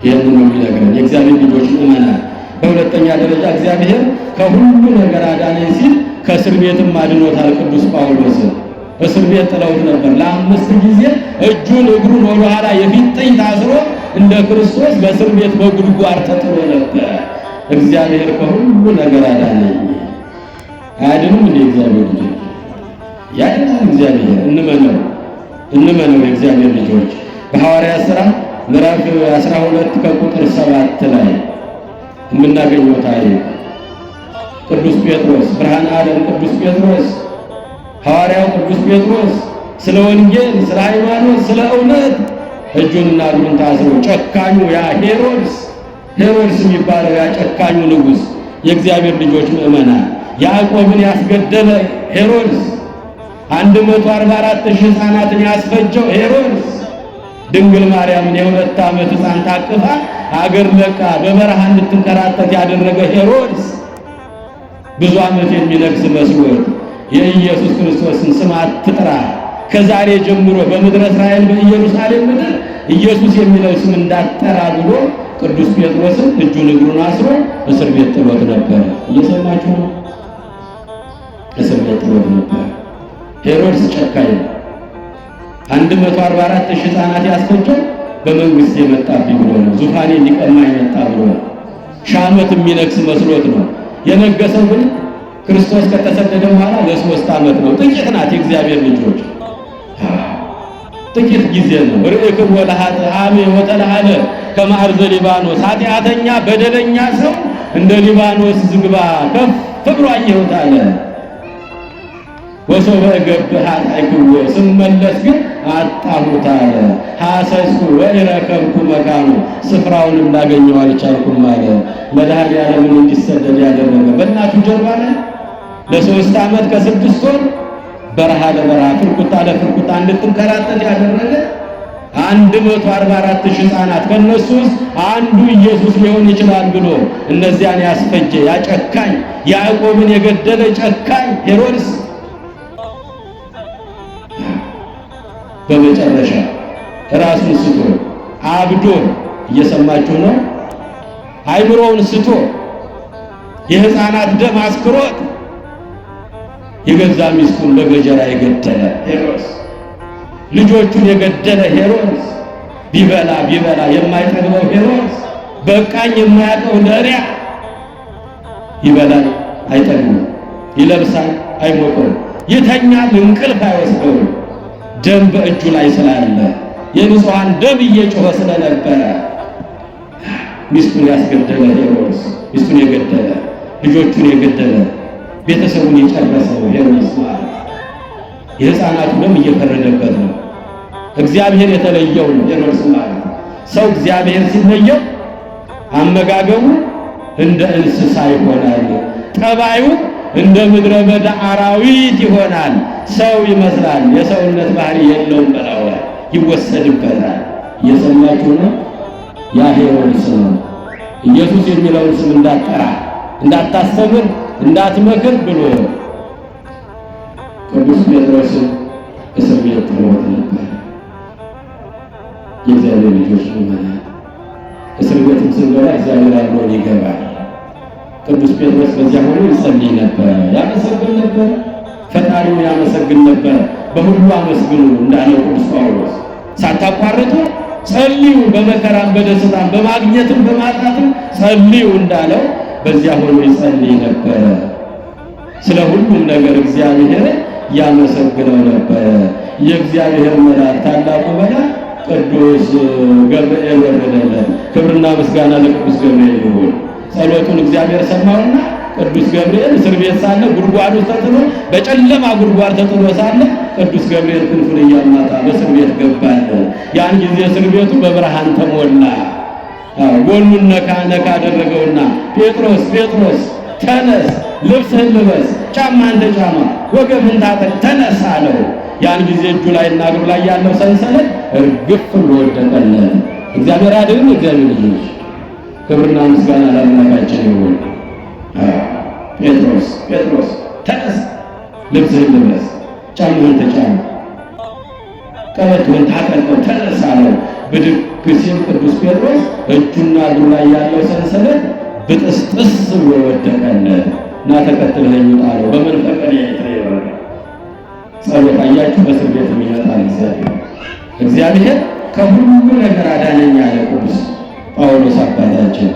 ይህን ነው የሚነግረን የእግዚአብሔር ልጆች ምእመናን። በሁለተኛ ደረጃ እግዚአብሔር ከሁሉ ነገር አዳነኝ ሲል ከእስር ቤትም አድኖታል። ቅዱስ ጳውሎስ እስር ቤት ጥለውት ነበር። ለ5 ጊዜ እጁን እግሩን ወደ ኋላ የፊጥኝ ታስሮ እንደ ክርስቶስ በእስር ቤት በጉድጓድ ተጥሎ ነበር። እግዚአብሔር ከሁሉ ነገር አዳነኝ። አያድንም እንደ እግዚአብሔር ልጆች ያድናል። እግዚአብሔር እንመነው የእግዚአብሔር ልጆች። በሐዋርያት ሥራ ምዕራፍ 12 ከቁጥር 7 ላይ የምናገኘው ታሪክ ቅዱስ ጴጥሮስ ብርሃነ ዓለም ቅዱስ ጴጥሮስ ሐዋርያው ቅዱስ ጴጥሮስ ስለ ወንጌል፣ ስለ ሃይማኖት፣ ስለ እውነት እጁንና እግሩን ታስሮ ጨካኙ ያ ሄሮድስ የሚባለው ያ ጨካኙ ንጉሥ የእግዚአብሔር ልጆች ምእመናን ያዕቆብን ያስገደለ ሄሮድስ 144,000 ሕፃናትን ያስፈጀው ሄሮድስ ድንግል ማርያምን የ2 ዓመት ሕፃን ታቅፋ አገር ለቃ በበረሃ እንድትንከራተት ያደረገ ሄሮድስ ብዙ ዓመት የሚነግስ መስሎት የኢየሱስ ክርስቶስን ስም አትጥራ፣ ከዛሬ ጀምሮ በምድረ እስራኤል በኢየሩሳሌም ምድር ኢየሱስ የሚለው ስም እንዳትጠራ ብሎ ቅዱስ ጴጥሮስን እጁን እግሩን አስሮ እስር ቤት ጥሎት ነበር። እየሰማችሁ ነው? እስር ቤት ጥሎት ነበር። ሄሮድስ ጨካኝ ነው። 144,000 ሕፃናት ያስፈጀው በመንግስት የመጣብኝ ብሎ ነው። ዙፋኔ ሊቀማኝ መጣ ብሎ ነው። ሺህ ዓመት የሚነግስ መስሎት ነው። የነገሰው ግን ክርስቶስ ከተሰደደ በኋላ ለ3 ዓመት ነው። ጥቂት ናት የእግዚአብሔር ልጆች፣ ጥቂት ጊዜ ነው። ርዕክም ወለኃጥእ ወተለዓለ ከመ አርዘ ሊባኖስ፣ ኃጢአተኛ በደለኛ ሰው እንደ ሊባኖስ ዝግባ ከፍ ብሎ አየሁት አለ። ወሶበ እገብእ ኃጣይክዎ፣ ስመለስ ግን አጣሁት አለ። ሐሰስኩ ወኢረከብኩ መካኑ፣ ስፍራውንም ላገኘው አልቻልኩም አለ። መድኃኔዓለምን እንዲሰደድ ያደረገ በእናቱ ጀርባ ላይ ለ3 ዓመት ከ6 ወር በረሃ ለበረሃ ፍርቁታ ለፍርቁታ እንድትንከራተት ያደረገ 144,000 ሕፃናት ከነሱ ውስጥ አንዱ ኢየሱስ ሊሆን ይችላል ብሎ እነዚያን ያስፈጀ ያጨካኝ ያዕቆብን የገደለ ጨካኝ ሄሮድስ በመጨረሻ ራሱን ስቶ አብዶ፣ እየሰማችሁ ነው፣ አይምሮውን ስቶ የሕፃናት ደም አስክሮት የገዛ ሚስቱን በገጀራ የገደለ ሄሮድስ፣ ልጆቹን የገደለ ሄሮድስ፣ ቢበላ የማይጠግበው ሄሮድስ፣ በቃኝ የማያውቀው ለሪያ፣ ይበላል አይጠግብም፣ ይለብሳል አይሞቀው፣ ይተኛል እንቅልፍ አይወስደው። ደም በእጁ ላይ ስላለ የንጹሃን ደም እየጮኸ ስለነበረ ሚስቱን ያስገደለ ሄሮድስ፣ ሚስቱን የገደለ ልጆቹን የገደለ ቤተሰቡን የጨረሰው ሄሮድስ ማለት የሕፃናቱ ደም እየፈረደበት ነው። እግዚአብሔር የተለየው ነው ሄሮድስ ማለት። ሰው እግዚአብሔር ሲለየው አመጋገቡ እንደ እንስሳ ይሆናል፣ ጠባዩ እንደ ምድረ በዳ አራዊት ይሆናል። ሰው ይመስላል፣ የሰውነት ባህሪ የለውም፣ በላው ይወሰድበታል። እየሰማችሁ ነው። ያ ሄሮድስ ነው ኢየሱስ የሚለውን ስም እንዳትጠራ፣ እንዳታስተምር፣ እንዳትመክር ብሎ ቅዱስ ጴጥሮስን እስር ቤት ጥሎት ነበር። የእግዚአብሔር ልጆች ነው። እስር ቤትም ስንገባ እግዚአብሔር አብሮን ይገባል። ቅዱስ ጴጥሮስ በዚያ ሆኖ ይጸልይ ነበር፣ ያመሰግን ነበር፣ ፈጣሪውን ያመሰግን ነበር። በሁሉ አመስግኑ እንዳለው ቅዱስ ጳውሎስ ሳታቋርጡ ጸልዩ፣ በመከራም በደስታም በማግኘትም በማጣትም ጸልዩ እንዳለው በዚያ ሆኖ ይጸልይ ነበር። ስለ ሁሉም ነገር እግዚአብሔር ያመሰግነው ነበር። የእግዚአብሔር መልአክ ታላቁ መልአክ ቅዱስ ገብርኤል ወረደለት። ክብርና ምስጋና ለቅዱስ ገብርኤል ይሁን። ጸሎቱን እግዚአብሔር ሰማውና ቅዱስ ገብርኤል እስር ቤት ሳለ ጉድጓድ ውስጥ ተጥሎ በጨለማ ጉድጓድ ተጥሎ ሳለ ቅዱስ ገብርኤል ክንፉን እያማታ በእስር ቤት ገባለ። ያን ጊዜ እስር ቤቱ በብርሃን ተሞላ። ጎኑን ነካ አደረገውና ጴጥሮስ ጴጥሮስ ተነስ፣ ልብስህን ልበስ፣ ጫማህን ተጫማ፣ ወገብህን ታጠቅ፣ ተነስ አለው። ያን ጊዜ እጁ ላይና እግሩ ላይ ያለው ሰንሰለት እርግፍ ብሎ ወደቀለት። እግዚአብሔር አድን። እግዚአብሔር ልጆች ክብርና ምስጋና ለአምላካችን ይሁን። ጴጥሮስ ጴጥሮስ ተነስ፣ ልብስህን ልበስ፣ ጫማህን ተጫማ፣ ቀበቶህን ታጠቅ፣ ተነስ አለው። ብድግ ሲል ቅዱስ ጴጥሮስ እጁና እግሩ ላይ ያለው ሰንሰለት ብጥስጥስ ብሎ ወደቀለት እና ተከትለኝ ውጣ አለው። በመንፈቀ ሌሊት ነው የወረደ። ጸሎት አያችሁ፣ በእስር ቤት ይመጣል እግዚአብሔር ከሁሉ ነገር አዳነኝ አለ ቅዱስ ጳውሎስ አባታችን።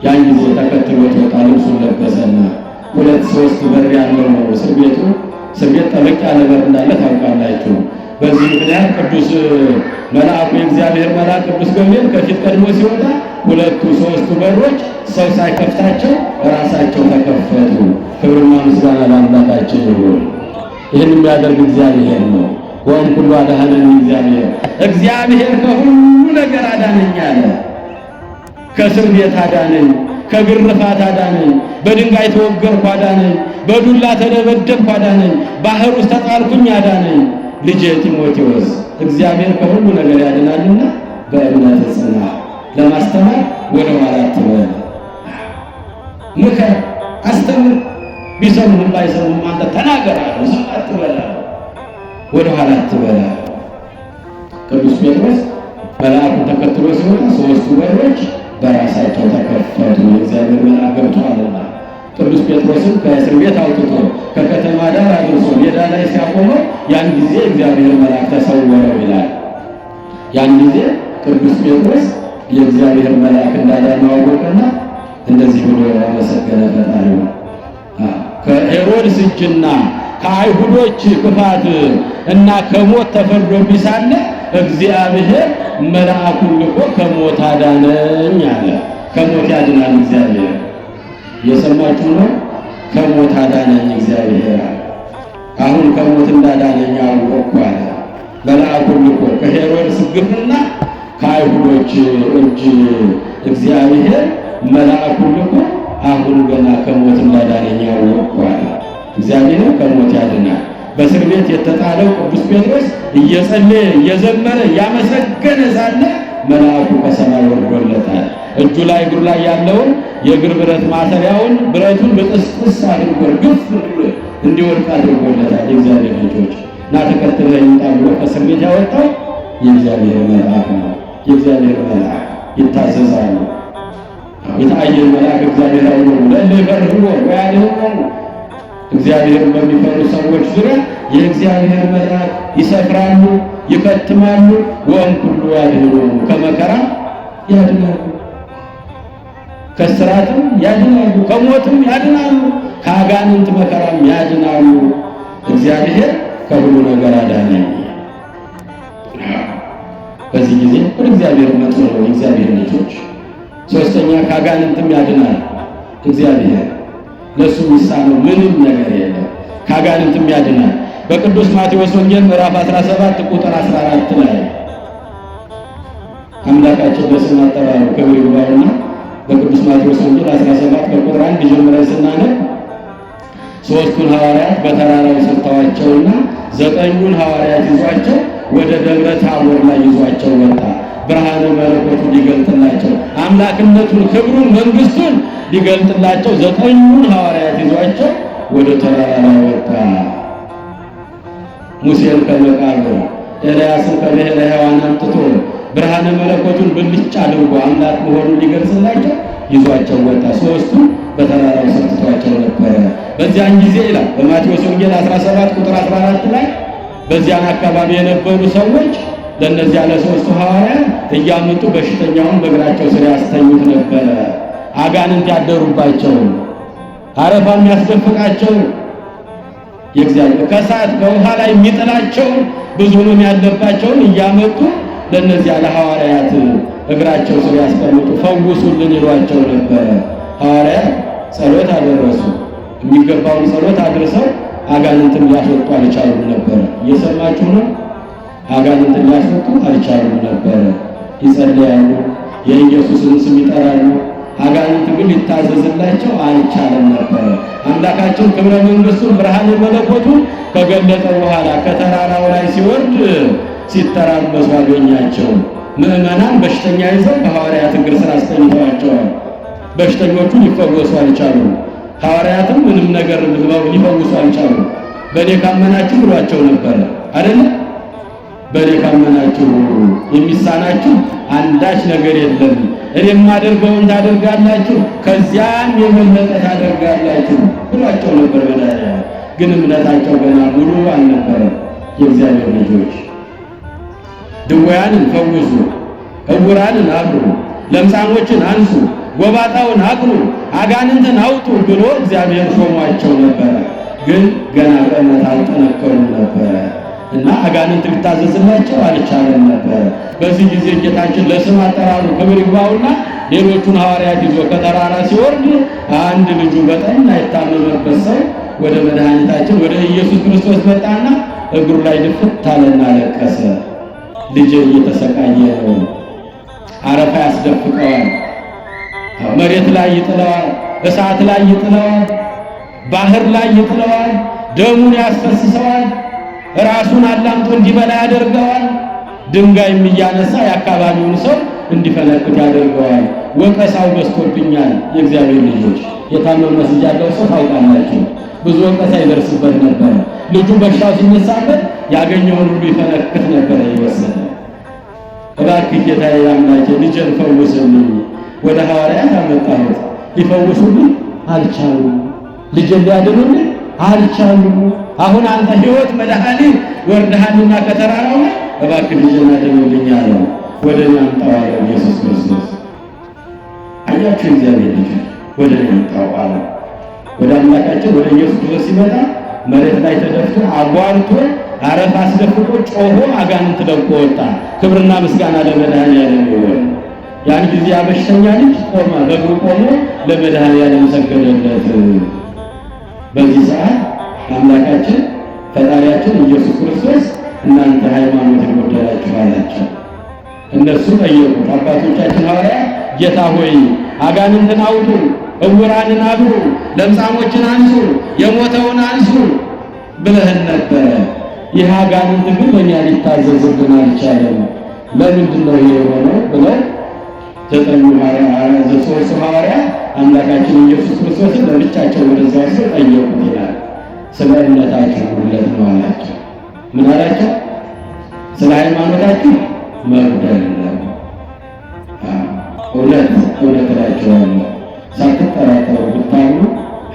ያን ጊዜ ተከትሎት ወጣ፣ ልብሱን ለበሰና 2-3 በር ያለው ነው እስር ቤቱ። እስር ቤት ጠበቅ ያለ በር እንዳለ ታውቃላችሁ። በዚህ ምክንያት ቅዱስ መልአኩ የእግዚአብሔር መልአክ ቅዱስ ገብርኤል ከፊት ቀድሞ ሲወጣ 2-3 በሮች ሰው ሳይከፍታቸው ራሳቸው ተከፈቱ። ክብርና ምስጋና ለአምላካችን ይሁን። ይህን የሚያደርግ እግዚአብሔር ነው። ወይም ሁሉ አዳነኝ እግዚአብሔር። እግዚአብሔር ከሁሉ ነገር አዳነኝ አለ። ከእስር ቤት አዳነኝ፣ ከግርፋት አዳነኝ፣ በድንጋይ ተወገርኩ አዳነኝ፣ በዱላ ተደበደብኩ አዳነኝ፣ ባህር ውስጥ ተጣልኩኝ አዳነኝ። ልጄ ጢሞቴዎስ እግዚአብሔር ከሁሉ ነገር ያድናልና በእምነት ጽና፣ ለማስተማር ወደ ኋላ አትበል፣ ምከር፣ አስተምር። ቢሰሙህም ባይሰሙህም አንተ ተናገር አለው። ዝም አትበል፣ ወደ ኋላ አትበል። ቅዱስ ጴጥሮስ መልአኩን ተከትሎ ሲወጣ 3 በሮች በራሳቸው ተከፈቱ። የእግዚአብሔር መልአክ ገብቶአልና ቅዱስ ጴጥሮስን ከእስር ቤት አውጥቶ ከከተማ ዳር አድርሶ ሜዳ ላይ ሲያቆመው ያን ጊዜ እግዚአብሔር መልአክ ተሰወረው ይላል። ያን ጊዜ ቅዱስ ጴጥሮስ የእግዚአብሔር መልአክ እንዳዳነው አወቀና እንደዚህ ብሎ ያመሰገነ ፈጣሪው ከሄሮድስ እጅና ከአይሁዶች ክፋት እና ከሞት ተፈርዶብኝ ሳለ እግዚአብሔር መልአኩን ልኮ ከሞት አዳነኝ አለ። ከሞት ያድናል እግዚአብሔር። የሰማችሁ ነው። ከሞት አዳነኝ እግዚአብሔር አለ። አሁን ከሞት እንዳዳነኝ አወቅኩ አለ። መልአኩን ልኮ ከሄሮድስ ግፍና ከአይሁዶች እጅ እግዚአብሔር መልአኩን ልኮ አሁን ገና ከሞት እንዳዳነኝ አወቅኩ አለ። እግዚአብሔር ከሞት ያድናል። በእስር ቤት የተጣለው ቅዱስ ጴጥሮስ እየጸለየ እየዘመረ እያመሰገነ ሳለ መልአኩ ከሰማይ ወርዶለታል። እጁ ላይ እግሩ ላይ ያለውን የእግር ብረት ማሰሪያውን ብረቱን በጥስጥስ አድርጎ ግፍ ብሎ እንዲወድቅ አድርጎለታል። የእግዚአብሔር ልጆች እና ተከትለኝ ይምጣ ብሎ ከእስር ቤት ያወጣው የእግዚአብሔር መልአክ ነው። የእግዚአብሔር መልአክ ይታዘዛሉ። የታየን መልአክ እግዚአብሔር አይደለም ለፈርህዎ ወያድኅኖሙ እግዚአብሔር በሚፈሩ ሰዎች ዙሪያ የእግዚአብሔር መልአክ ይሰፍራሉ፣ ይከትማሉ። ወእምኩሉ ያድኅኖሙ ከመከራ ያድናሉ፣ ከስራትም ያድናሉ፣ ከሞትም ያድናሉ፣ ከአጋንንት መከራም ያድናሉ። እግዚአብሔር ከሁሉ ነገር አዳነኝ። በዚህ ጊዜ ወደ እግዚአብሔር መጥቶ ነው የእግዚአብሔር ልጆች። ሶስተኛ ከአጋንንትም ያድናል እግዚአብሔር። ለሱ የሚሳነው ምንም ነገር የለም። ከአጋንንትም ያድናል። በቅዱስ ማቴዎስ ወንጌል ምዕራፍ 17 ቁጥር 14 ላይ አምላካችን በስም አጠራሩ ክብር ይግባውና በቅዱስ ማቴዎስ ወንጌል 17 ከቁጥር 1 ጀምረን ስናነብ ሦስቱን ሐዋርያት በተራራው ሰጥተዋቸውና 9ኙን ሐዋርያት ይዟቸው ወደ ደብረ ታቦር ላይ ይዟቸው ወጣ። ብርሃነ መለኮቱን ሊገልጥላቸው አምላክነቱን፣ ክብሩን፣ መንግስቱን ሊገልጥላቸው 9ኙን ሐዋርያት ይዟቸው ወደ ተራራ ላይ ወጣ። ሙሴን ከመቃብር ኤልያስን ከብሔረ ሕያዋን አምጥቶ ብርሃነ መለኮቱን ብልጭ አድርጎ አምላክ መሆኑን ሊገልጽላቸው ይዟቸው ወጣ። ሦስቱም በተራራው ሰጥቷቸው ነበረ። በዚያን ጊዜ ይላል በማቴዎስ ወንጌል 17 ቁጥር 14 ላይ በዚያን አካባቢ የነበሩ ሰዎች ለእነዚያ ለሦስቱ ሐዋርያት እያመጡ በሽተኛውን በእግራቸው ስር ያስተኙት ነበረ። አጋንንት ያደሩባቸው፣ አረፋ የሚያስደፍቃቸው፣ የእግዚአብሔር ከሰዓት ከውሃ ላይ የሚጥላቸው ብዙ ሕመም ያለባቸውን እያመጡ ለእነዚያ ለሐዋርያት እግራቸው ስር ያስቀምጡ ፈውሱልን ይሏቸው ነበረ። ሐዋርያት ጸሎት አደረሱ። የሚገባውን ጸሎት አድርሰው አጋንንትን ሊያስወጡ አልቻሉም ነበረ። እየሰማችሁ ነው። አጋንንትን ሊያስወጡ አልቻሉም ነበረ። ይጸልያሉ፣ የኢየሱስን ስም ይጠራሉ። አጋንንት ግን ሊታዘዝላቸው አልቻለም ነበረ። አምላካችን ክብረ መንግስቱን ብርሃነ መለኮቱን ከገለጠ በኋላ ከተራራው ላይ ሲወርድ ሲተራመሱ አገኛቸው። ምዕመናን በሽተኛ ይዘው በሐዋርያት እግር ስር አስተኝተዋቸዋል። በሽተኞቹ ሊፈወሱ አልቻሉም። ሐዋርያትም ምንም ነገር ሊፈውሱ አልቻሉም። በእኔ ካመናችሁ ብሏቸው ነበረ አይደል? በእኔ ካመናችሁ የሚሳናችሁ አንዳች ነገር የለም፣ እኔ የማደርገውን ታደርጋላችሁ፣ ከዚያም የበለጠ ታደርጋላችሁ ብሏቸው ነበር። መድኃኒዓለም ግን እምነታቸው ገና ሙሉ አልነበረም። የእግዚአብሔር ልጆች ድውያንን ፈውሱ፣ ዕውራንን አብሩ፣ ለምጻሞችን አንሱ፣ ጎባጣውን አቅኑ፣ አጋንንትን አውጡ ብሎ እግዚአብሔር ሾሟቸው ነበረ። ግን ገና በእምነት አልጠነከሩም ነበረ እና አጋንንት ሊታዘዝላቸው አልቻለም ነበረ። በዚህ ጊዜ ጌታችን ለስም አጠራሩ ክብር ይግባውና ሌሎቹን ሐዋርያት ይዞ ከተራራ ሲወርድ አንድ ልጁ በጠና የታመመበት ሰው ወደ መድኃኒታችን ወደ ኢየሱስ ክርስቶስ መጣና እግሩ ላይ ድፍት አለና አለቀሰ። ልጄ እየተሰቃየ ነው፣ አረፋ ያስደፍቀዋል፣ መሬት ላይ ይጥለዋል፣ እሳት ላይ ይጥለዋል፣ ባህር ላይ ይጥለዋል፣ ደሙን ያስፈስሰዋል፣ ራሱን አላምጦ እንዲበላ ያደርገዋል፣ ድንጋይም እያነሳ የአካባቢውን ሰው እንዲፈነክት ያደርገዋል። ወቀሳው በዝቶብኛል። የእግዚአብሔር ልጆች የታመመ ልጅ ያለው ሰው ታውቃላችሁ፣ ብዙ ወቀሳ ይደርስበት ነበር። ልጁ በሽታው ሲነሳበት ያገኘውን ሁሉ ይፈነክት ነበር ይወሰድ። እባክህ ጌታዬ አምላኬ ልጄን ፈውስልኝ። ወደ ሐዋርያት አመጣሁት፣ ሊፈውሱልኝ አልቻሉም። ልጄን ሊያድኑልኝ አልቻሉም። አሁን አንተ ሕይወት መድኃኒት ወርደሃልና ከተራራው እባክህ ልጄን አድንልኝ አለው። ወደ እኔ አምጣው አለው ኢየሱስ ክርስቶስ። አያችሁ እግዚአብሔር ልጅ ወደ እኔ አምጣው አለው። ወደ አምላካችን ወደ ኢየሱስ ክርስቶስ ሲመጣ መሬት ላይ ተደፍቶ አጓርቶ አረፍ አስደፍቆ ጮሆ አጋንንት ለቆ ወጣ። ክብርና ምስጋና ለመድኃኒዓለም ይሁን። ያን ጊዜ በሽተኛ ልጅ ቆመ፣ በእግሩ ቆሞ ለመድኃኒዓለም ሰገደለት። በዚህ ሰዓት አምላካችን ፈጣሪያችን ኢየሱስ ክርስቶስ እናንተ ሃይማኖት የጎደላችሁ አላቸው። እነሱ ጠየቁት። አባቶቻችን ሐዋርያት ጌታ ሆይ አጋንንትን አውጡ፣ ዕውራንን አብሩ፣ ለምጻሞችን አንሱ፣ የሞተውን አንሱ ብለህን ነበረ። ይህ አጋንንት ግን በእኛ ሊታዘዝብን አልቻለም። ለምንድን ነው ይሄ የሆነው ብለው ሦስቱ ሐዋርያት አምላካችን ኢየሱስ ክርስቶስን ለብቻቸው ወደዛ ወስደው ጠየቁት ይላል። ስለ እምነታችሁ ጉድለት ነው አላቸው። ምን አላቸው? ስለ ሃይማኖታችሁ መጉደል ነው። እውነት እላችኋለሁ ሳትጠራጠሩ ብታምኑ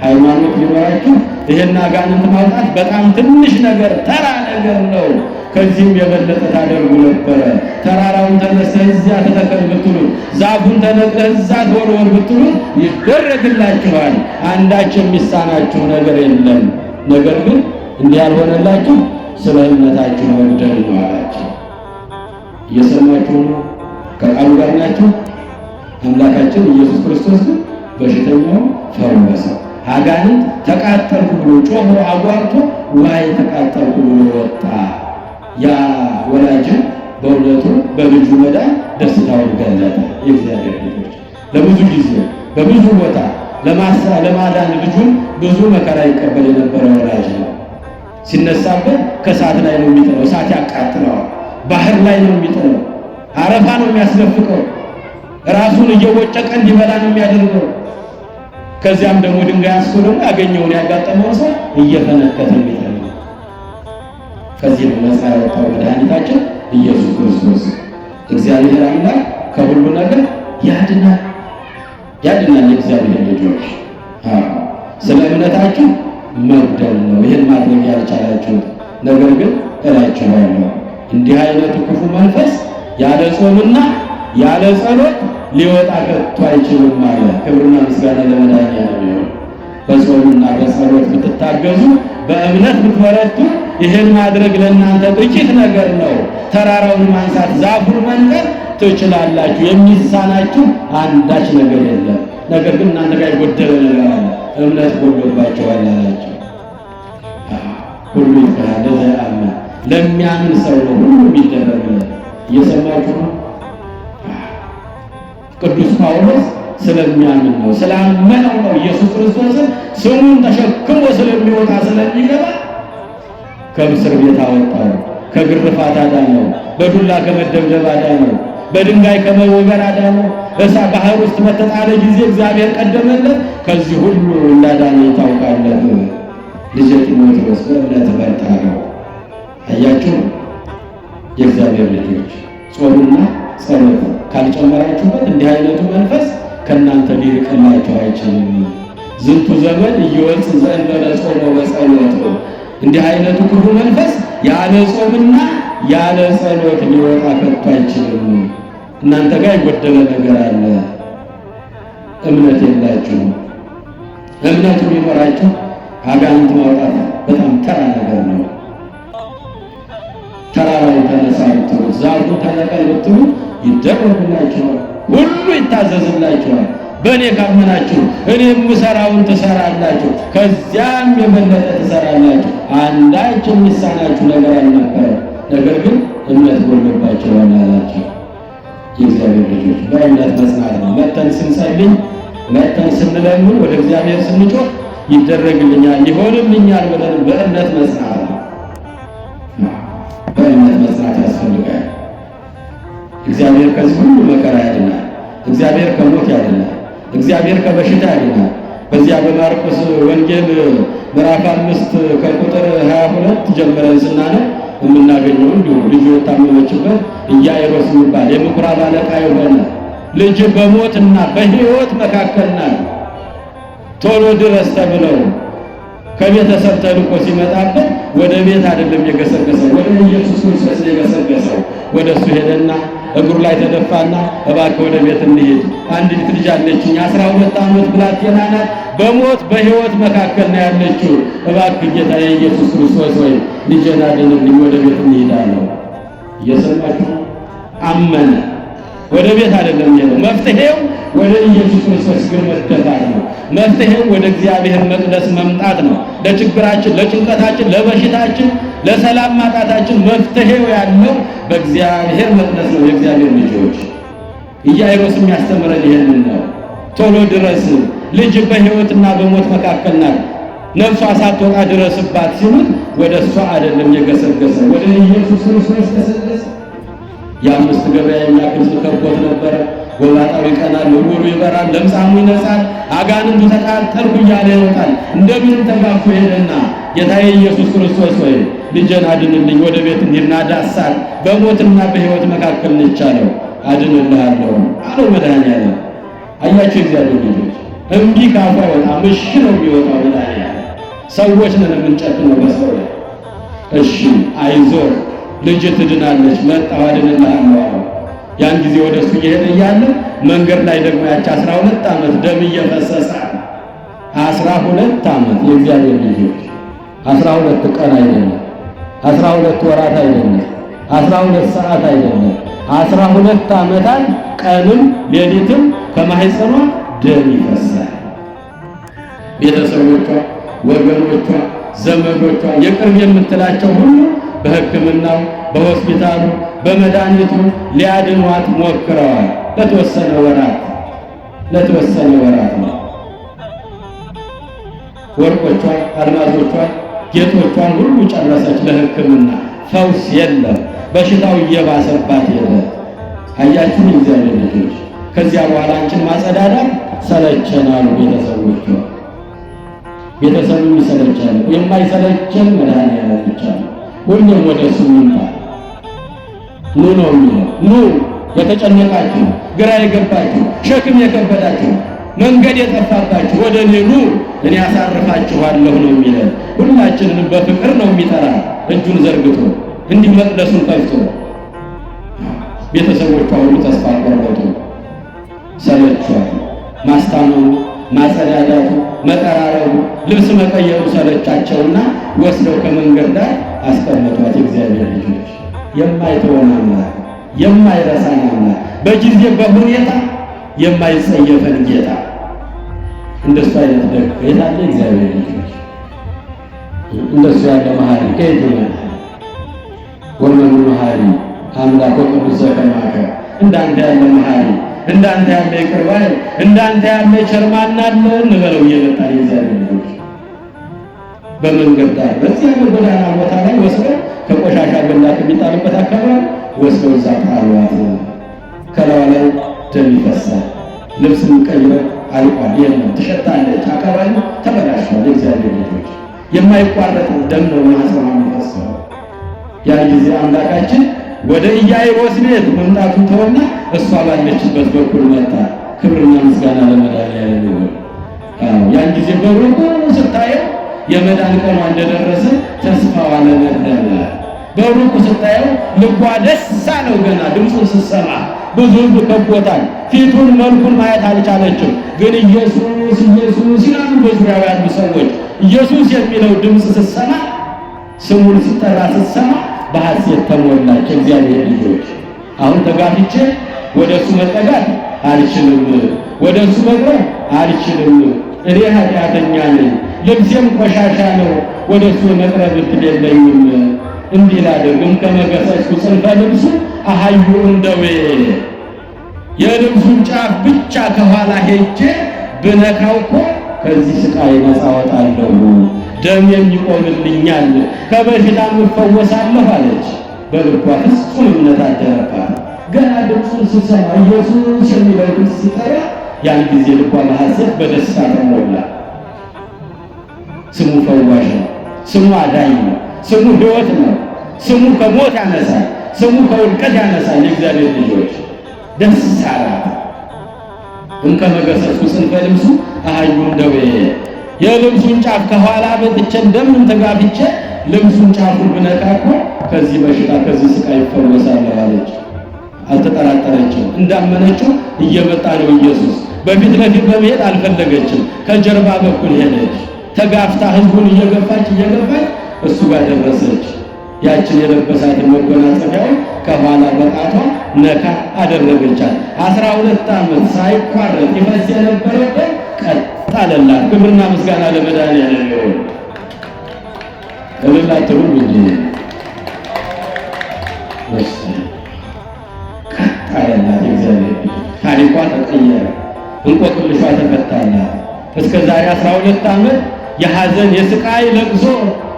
ሃይማኖት ሊኖራችሁ ይሄን አጋንንት ማውጣት በጣም ትንሽ ነገር ተራ ነገር ነው። ከዚህም የበለጠ ታደርጉ ነበረ። ተራራውን ተነስተህ እዚያ ተተከል ብትሉት፣ ዛፉን ተነቅለህ እዛ ተወርወር ብትሉት ይደረግላችኋል። አንዳች የሚሳናችሁ ነገር የለም። ነገር ግን እንዲህ ያልሆነላችሁ ስለ እምነታችሁ መጉደል ነው አላቸው። እየሰማችሁ ነው? ከቃሉ ጋር ናችሁ? አምላካችን ኢየሱስ ክርስቶስ ግን በሽተኛውን ፈወሰ። አጋንንት ተቃጠልኩ ብሎ ጮሆ አጓርቶ ዋይ ተቃጠልኩ ብሎ ወጣ። ያ ወላጅን በእውነቱ በልጁ መዳን ደስታውን ገለጠ። የእግዚአብሔር ልጆች ለብዙ ጊዜ በብዙ ቦታ ለማዳን ልጁን ብዙ መከራ ይቀበል የነበረ ወላጅ ነው። ሲነሳበት ከእሳት ላይ ነው የሚጥለው፣ እሳት ያቃጥለዋል። ባህር ላይ ነው የሚጥለው፣ አረፋ ነው የሚያስደፍቀው፣ ራሱን እየወጨቀ እንዲበላ ነው የሚያደርገው። ከዚያም ደግሞ ድንጋይ አንስቶ ደግሞ ያገኘውን ያጋጠመው ሰው እየፈነከተ የሚጥለው። ከዚህ ነው ነፃ ያወጣው መድኃኒታችን ኢየሱስ ክርስቶስ። እግዚአብሔር አምላክ ከሁሉ ነገር ያድናል። የእግዚአብሔር ልጆች ስለ እምነታችሁ መጉደል ነው ይህን ማድረግ ያልቻላችሁት። ነገር ግን እላችኋለሁ እንዲህ አይነቱ ክፉ መንፈስ ያለ ጾምና ያለ ጸሎት ሊወጣ ከቶ አይችልም አለ። ክብርና ምስጋና ለመድኃኒዓለም ይሁን። በጾምና በጸሎት ብትታገዙ፣ በእምነት ብትበረቱ ይህን ማድረግ ለእናንተ ጥቂት ነገር ነው። ተራራውን ማንሳት፣ ዛፉን መንቀል ትችላላችሁ። የሚሳናችሁ አንዳች ነገር የለም። ነገር ግን እናንተ ጋር የጎደለ ነገር አለ። እምነት ጎድሎባችኋል አላቸው። ሁሉ ይፈራል ለዘአምን ለሚያምን ሰው ነው ሁሉ የሚደረግለት። እየሰማችሁ ነው? ቅዱስ ጳውሎስ ስለሚያምን ነው፣ ስላመነው ነው። ኢየሱስ ክርስቶስን ስሙን ተሸክሞ ስለሚወጣ ስለሚገባ ከምስር ቤት አወጣው፣ ከግርፋት አዳነው፣ በዱላ ከመደብደብ አዳነው፣ በድንጋይ ከመወገር አዳነው። እሳት ባህር ውስጥ በተጣለ ጊዜ እግዚአብሔር ቀደመለት። ከዚህ ሁሉ እንዳዳነ ታውቃለህ። ልጄ ጢሞቴዎስ በእምነት በርታ ነው። አያችሁ የእግዚአብሔር ልጆች ጾምና ጸሎት ካልጨመራችሁበት እንዲህ አይነቱ መንፈስ ከእናንተ ሊርቅላችሁ አይችልም። ዝንቱ ዘመን እየወጽ ዘእንበለ ጾም ወጸሎት። እንዲህ አይነቱ ክፉ መንፈስ ያለ ጾምና ያለ ጸሎት ሊወጣ ከቶ አይችልም። እናንተ ጋር የጎደለ ነገር አለ። እምነት የላችሁ። እምነቱ ቢኖራችሁ አጋንንት ማውጣት በጣም ተራ ነገር ነው። ተራራው ተነሳ ብትሉ፣ ዛፉ ተነቀል ብትሉ ይደረግላችኋል፣ ሁሉ ይታዘዝላችኋል። በእኔ ካመናችሁ እኔ የምሰራውን ትሰራላችሁ፣ ከዚያም የበለጠ ትሰራላችሁ። አንዳች የሚሳናችሁ ነገር አልነበረም። ነገር ግን እምነት ጎድሎባችኋል አላቸው። የእግዚአብሔር ልጆች በእምነት መጽናት ነው። መተን ስንጸልይ፣ መተን ስንለምን፣ ወደ እግዚአብሔር ስንጮህ ይደረግልኛል ይሆንልኛል ብለን በእምነት መጽናት ነው። በእምነት መጽናት ያስፈልጋል። እግዚአብሔር ከዚህ ሁሉ መከራ ያድናል። እግዚአብሔር ከሞት ያድናል። እግዚአብሔር ከበሽታ ያድናል። በዚያ በማርቆስ ወንጌል ምዕራፍ 5 ከቁጥር 22 ጀምረን ስናነብ የምናገኘው እንዲሁ ልጁ የታመመችበት ኢያኢሮስ የሚባል የምኩራብ አለቃ የሆነ ልጅ በሞትና በሕይወት መካከል ናት። ቶሎ ድረስ ተብለው ከቤተሰብ ተልኮ ሲመጣበት ወደ ቤት አይደለም የገሰገሰው፣ ወደ ኢየሱስ ክርስቶስ የገሰገሰው። ወደ እሱ ሄደና እግሩ ላይ ተደፋና እባክህ ወደ ቤት እንሂድ፣ አንዲት ልጅ አለችኝ 12 ዓመት ብላቴና ናት፣ በሞት በሕይወት መካከል ነው ያለችው፣ እባክህ ጌታዬ ኢየሱስ ክርስቶስ ወይ ልጄን አድንልኝ፣ ወደ ቤት እንሂድ አለው። እየሰማችሁ አመነ። ወደ ቤት አይደለም የሄደው። መፍትሄው ወደ ኢየሱስ ክርስቶስ ግን መደፋት ነው። መፍትሄው ወደ እግዚአብሔር መቅደስ መምጣት ነው። ለችግራችን፣ ለጭንቀታችን፣ ለበሽታችን፣ ለሰላም ማጣታችን መፍትሄው ያለው በእግዚአብሔር መቅደስ ነው። የእግዚአብሔር ልጆች ኢያኢሮስ የሚያስተምረን ይሄንን ነው። ቶሎ ድረስ፣ ልጅ በሕይወትና በሞት መካከል ናት፣ ነፍሷ ሳትወጣ ድረስባት ሲሉት ወደ እሷ አይደለም የገሰገሰ፣ ወደ ኢየሱስ ክርስቶስ ገሰገሰ። የአምስት ገበያኛ ሕዝብ ከቦት ነበረ። ጎባጣው ይቀናል፣ ዕውሩ ይበራል፣ ለምጻሙ ይነጻል፣ አጋንንቱ ተቃጠልኩ እያለ ይወጣል። እንደምንም ተጋፍቶ ሄደና ጌታዬ ኢየሱስ ክርስቶስ ወይ ልጄን አድንልኝ፣ ወደ ቤት እንሂድና ዳሳት፣ በሞትና በሕይወት መካከል ነች አለው። አድንልሃለሁ አለው መድኃኒዓለም። አያቸው እግዚአብሔር ልጆች እምቢ ካፋ አይወጣም፣ እሺ ነው የሚወጣው መድኃኒዓለም። ሰዎች ነን የምንጨክነው በሰው ላይ። እሺ አይዞህ ልጅ ትድናለች፣ መጣሁ አድንልሃለሁ አለው። ያን ጊዜ ወደ እሱ እየሄደ እያለ መንገድ ላይ ደግሞ ያች 12 ዓመት ደም እየፈሰሰ 12 ዓመት የእግዚአብሔር ልጆች 12 ቀን አይደለም፣ 12 ወራት አይደለም፣ 12 ሰዓት አይደለም፣ 12 ዓመታት ቀንም ሌሊትም ከማህፀኗ ደም ይፈሳል። ቤተሰቦቿ፣ ወገኖቿ፣ ዘመዶቿ የቅርብ የምትላቸው ሁሉ በሕክምናው በሆስፒታሉ በመድኃኒቱ ሊያድኗት ሞክረዋል። ለተወሰነ ወራት ነው። ወርቆቿን፣ አልማዞቿን፣ ጌጦቿን ሁሉ ጨረሰች። ለሕክምና ፈውስ የለም። በሽታው እየባሰባት ሄደ። አያችሁ እግዚአብሔር ልጆች፣ ከዚያ በኋላ አንቺን ማጸዳዳት ሰለቸናሉ ቤተሰቦቿ። ቤተሰቡ ይሰለቻል። የማይሰለቸን መድኃኒዓለም ብቻ ነው። ሁሉም ወደ እሱ ይምጣ። ኑ ነው የሚለው። ኑ የተጨነቃችሁ፣ ግራ የገባችሁ፣ ሸክም የከበዳችሁ፣ መንገድ የጠፋባችሁ ወደ እኔ ኑ እኔ አሳርፋችኋለሁ ነው የሚለን። ሁላችንንም በፍቅር ነው የሚጠራ፣ እጁን ዘርግቶ እንዲህ መቅደሱን ከፍቶ። ቤተሰቦቿ ሁሉ ተስፋ ቆረጡ፣ ሰለቿት። ማስታመሙ፣ ማጸዳዳቱ፣ መጠራረቡ፣ ልብስ መቀየሩ ሰለቻቸውና ወስደው ከመንገድ ዳር አስቀመጧት። የእግዚአብሔር ልጆች የማይተወን አምላክ፣ የማይረሳን አምላክ፣ በጊዜ በሁኔታ የማይጸየፈን ጌታ፣ እንደሱ አይነት ደግ ጌታ አለ። እግዚአብሔር ልጆች እንደሱ ያለ መሐሪ ከየት ይመጣል? ወመኑ መሐሪ አምላክ ወቅዱስ ዘከማከ፣ እንዳንተ ያለ መሐሪ፣ እንዳንተ ያለ ይቅር ባይ፣ እንዳንተ ያለ ቸር ማን አለ እንበለው እየመጣን የእግዚአብሔር ልጆች በመንገድ ዳር በዚህ ጎዳና ቦታ ላይ ወስደው ከቆሻሻ ገላ ከሚጣልበት አካባቢ ወስደው እዛ ጣሏት። ከላዋ ላይ ደም ይፈሳል። ልብስ ቀይረው አልቋል፣ የለም ትሸታለች፣ አካባቢ ተበላሽቷል። የእግዚአብሔር ልጆች የማይቋረጥ ደም ነው ማህፀኗ የሚፈሰው። ያ ጊዜ አምላካችን ወደ ኢያኢሮስ ቤት መምጣቱን ተወና እሷ ባለችበት በኩል መጣ። ክብርና ምስጋና ለመድኃኒዓለም ይሁን። ያን ጊዜ በሩቁ ስታየው የመዳን ቀኗ እንደደረሰ ተስፋዋ ለመለመ። በሩቁ ስታየው ልቧ ደስ አለው። ገና ድምፁን ስትሰማ ብዙ ሕዝብ ከቦታል። ፊቱን መልኩን ማየት አልቻለችም። ግን ኢየሱስ ኢየሱስ ይላሉ በዙሪያው ያሉ ሰዎች። ኢየሱስ የሚለው ድምፅ ስትሰማ፣ ስሙን ሲጠራ ስትሰማ በሐሴት ተሞላች። እግዚአብሔር ልጆች አሁን ተጋፍቼ ወደ እሱ መጠጋት አልችልም፣ ወደ እሱ መቅረብ አልችልም። እኔ ኃጢአተኛ ነኝ፣ ልብሴም ቆሻሻ ነው፣ ወደ እሱ መቅረብ እድል የለኝም። እንዲህ ላድርግም ከመገሰጽኩ ጽንፈ ልብሱ አሃዩ እንደዌ፣ የልብሱን ጫፍ ብቻ ከኋላ ሄጄ ብነካው እኮ ከዚህ ስቃይ ነፃ ወጣለሁ፣ ደሜም ይቆምልኛል፣ ከበሽታም እፈወሳለሁ አለች። በልቧ ፍጹም እምነት አደረባት። ገና ድምፁን ስትሰማ ኢየሱስ የሚለው ድምፅ ሲጠራ ያን ጊዜ ልቧ በሐሴት በደስታ ተሞላ። ስሙ ፈዋሽ ነው፣ ስሙ አዳኝ ነው፣ ስሙ ሕይወት ነው፣ ስሙ ከሞት ያነሳል፣ ስሙ ከውድቀት ያነሳል። የእግዚአብሔር ልጆች ደስ አላት። እንከ መገሰጽኩ ጽንፈ ልብሱ አሃዩ እንደዌ፣ የልብሱን ጫፍ ከኋላ በጥቼ እንደምን ተጋፍቼ ልብሱን ጫፉን ብነካ እኮ ከዚህ በሽታ ከዚህ ስቃይ ይፈወሳለሁ አለች። አልተጠራጠረችም። እንዳመነችው እየመጣ ነው ኢየሱስ። በፊት ለፊት በመሄድ አልፈለገችም። ከጀርባ በኩል ሄደች። ተጋፍታ ህዝቡን እየገፋች እሱ ጋር ደረሰች። ያችን የለበሳትን መጎናጸፊያውን ከኋላ በጣቷ ነካ አደረገቻት። 12 ዓመት ሳይቋረጥ ይፈስ የነበረበት ቀጥ አለላት። ክብርና ምስጋና ለመድኃኒዓለም ይሁን። እልላችሁ እንጂ ቀጥ አለላት። እግዚአብሔር ታሪኳ ተቀየረ። እንቆቅልሿ ተፈታላት። እስከ ዛሬ 12 ዓመት የሐዘን የስቃይ ለቅሶ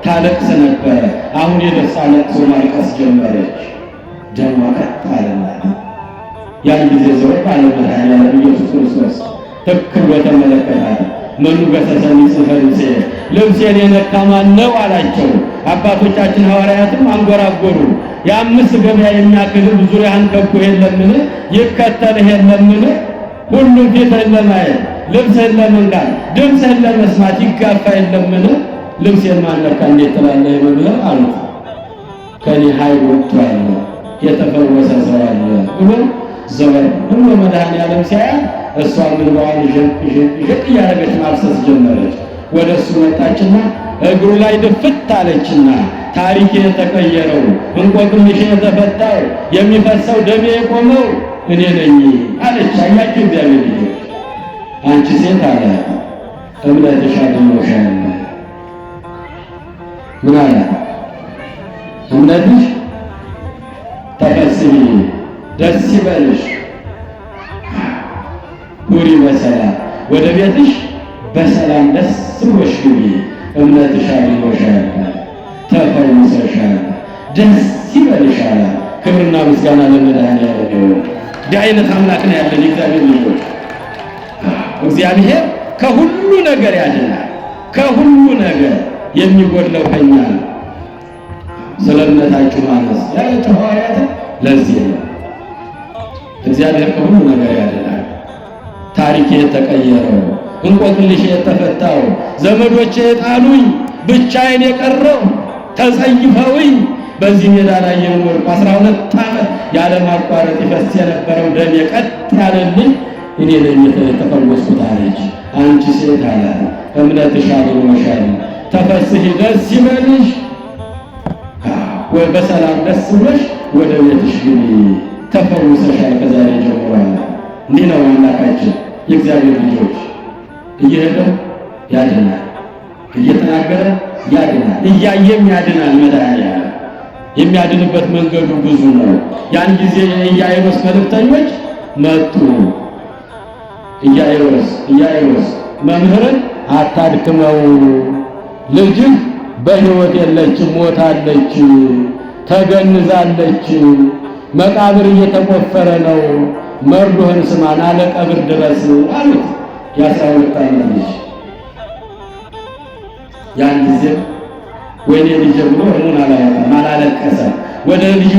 ታለቅስ ነበረ። አሁን የደስታ ለቅሶ ማልቀስ ጀመረች። ደሟ ቀጥ አለላት። ያን ጊዜ ዘወር ባለ መድኃኒዓለም ኢየሱስ ክርስቶስ ትክክል በተመለከታት መኑ ገሰሰኒ ጽፈንሴ ልብሴን የነካ ማን ነው አላቸው። አባቶቻችን ሐዋርያትም አንጎራጎሩ። የአምስት ገበያ የሚያክል ዙሪያህን ከቦ የለምን? ይከተልህ የለምን? ሁሉም ፊትህን ለማየት ልብስህን ለመንካት ድምፅህን ለመስማት ይጋፋ የለምን? ልብሴን ማን ነካ እንዴት ትላለህ መምህር አሉት። ከኔ ኃይል ወጥቷል፣ የተፈወሰ ሰው አለ ብሎ ዘወር ብሎ መድኃኒዓለም ሲያያት እሷ ምንባዋን ዥቅ እያደረገች ማፍሰስ ጀመረች። ወደ እሱ መጣችና እግሩ ላይ ድፍት አለችና ታሪኬ የተቀየረው እንቆቅልሼ የተፈታው የሚፈሰው ደሜ የቆመው እኔ ነኝ አለች። አያችሁ እግዚአብሔር ልጅ አንቺ ሴት አለ እምነትሽ አድኖሻል። ምን አለ? እምነትሽ ተፈስሒ ደስ ይበልሽ ኑሪ በሰላም ወደ ቤትሽ በሰላም ደስ ብሎሽ ግቢ። እምነትሽ አድኖሻል፣ ተፈውሰሻል፣ ደስ ይበልሻል። ክብርና ምስጋና ለመድኃኒዓለም ይሁን። እንዲህ አይነት አምላክ ነው ያለን እግዚአብሔር ልጆች። እግዚአብሔር ከሁሉ ነገር ያድናል። ከሁሉ ነገር የሚጎድለው ከኛ ነው። ስለ እምነታችሁ ማነስ ያላችሁ ሐዋርያት ለዚህ ነው። እግዚአብሔር ከሁሉ ነገር ያድናል። ታሪኬ የተቀየረው እንቆቅልሽ የተፈታው ዘመዶቼ የጣሉኝ ብቻዬን የቀረው ተጸይፈውኝ በዚህ ሜዳ ላይ የኖርኩ 12 ዓመት ያለማቋረጥ ይፈስ የነበረው ደም ቀጥ ያለልኝ እኔ ነኝ የተፈወስኩት አለች። አንቺ ሴት አለ እምነትሽ አድኖሻል፣ ተፈስሒ ደስ ይበልሽ፣ በሰላም ደስ ብሎሽ ወደ ቤትሽ ግቢ፣ ተፈውሰሻል ከዛሬ ጀምሮ። እንዲህ ነው አምላካችን። የእግዚአብሔር ልጆች እየሄደ ያድናል፣ እየተናገረ ያድናል፣ እያየም ያድናል። መድኃኒዓለም የሚያድንበት መንገዱ ብዙ ነው። ያን ጊዜ የኢያኢሮስ መልእክተኞች መጡ። ኢያኢሮስ መምህርን አታድክመው፣ ልጅህ በሕይወት የለችም፣ ሞታለች፣ ተገንዛለች፣ መቃብር እየተቆፈረ ነው፣ መርዶህን ስማን አለ ቀብር ድረስ አሉት። የ12 ዓመት ልጅ ያን ጊዜ ወይኔ ልጅ ብሎ እርሙን አላወጣም፣ አላለቀሰም። ወደ ልጅ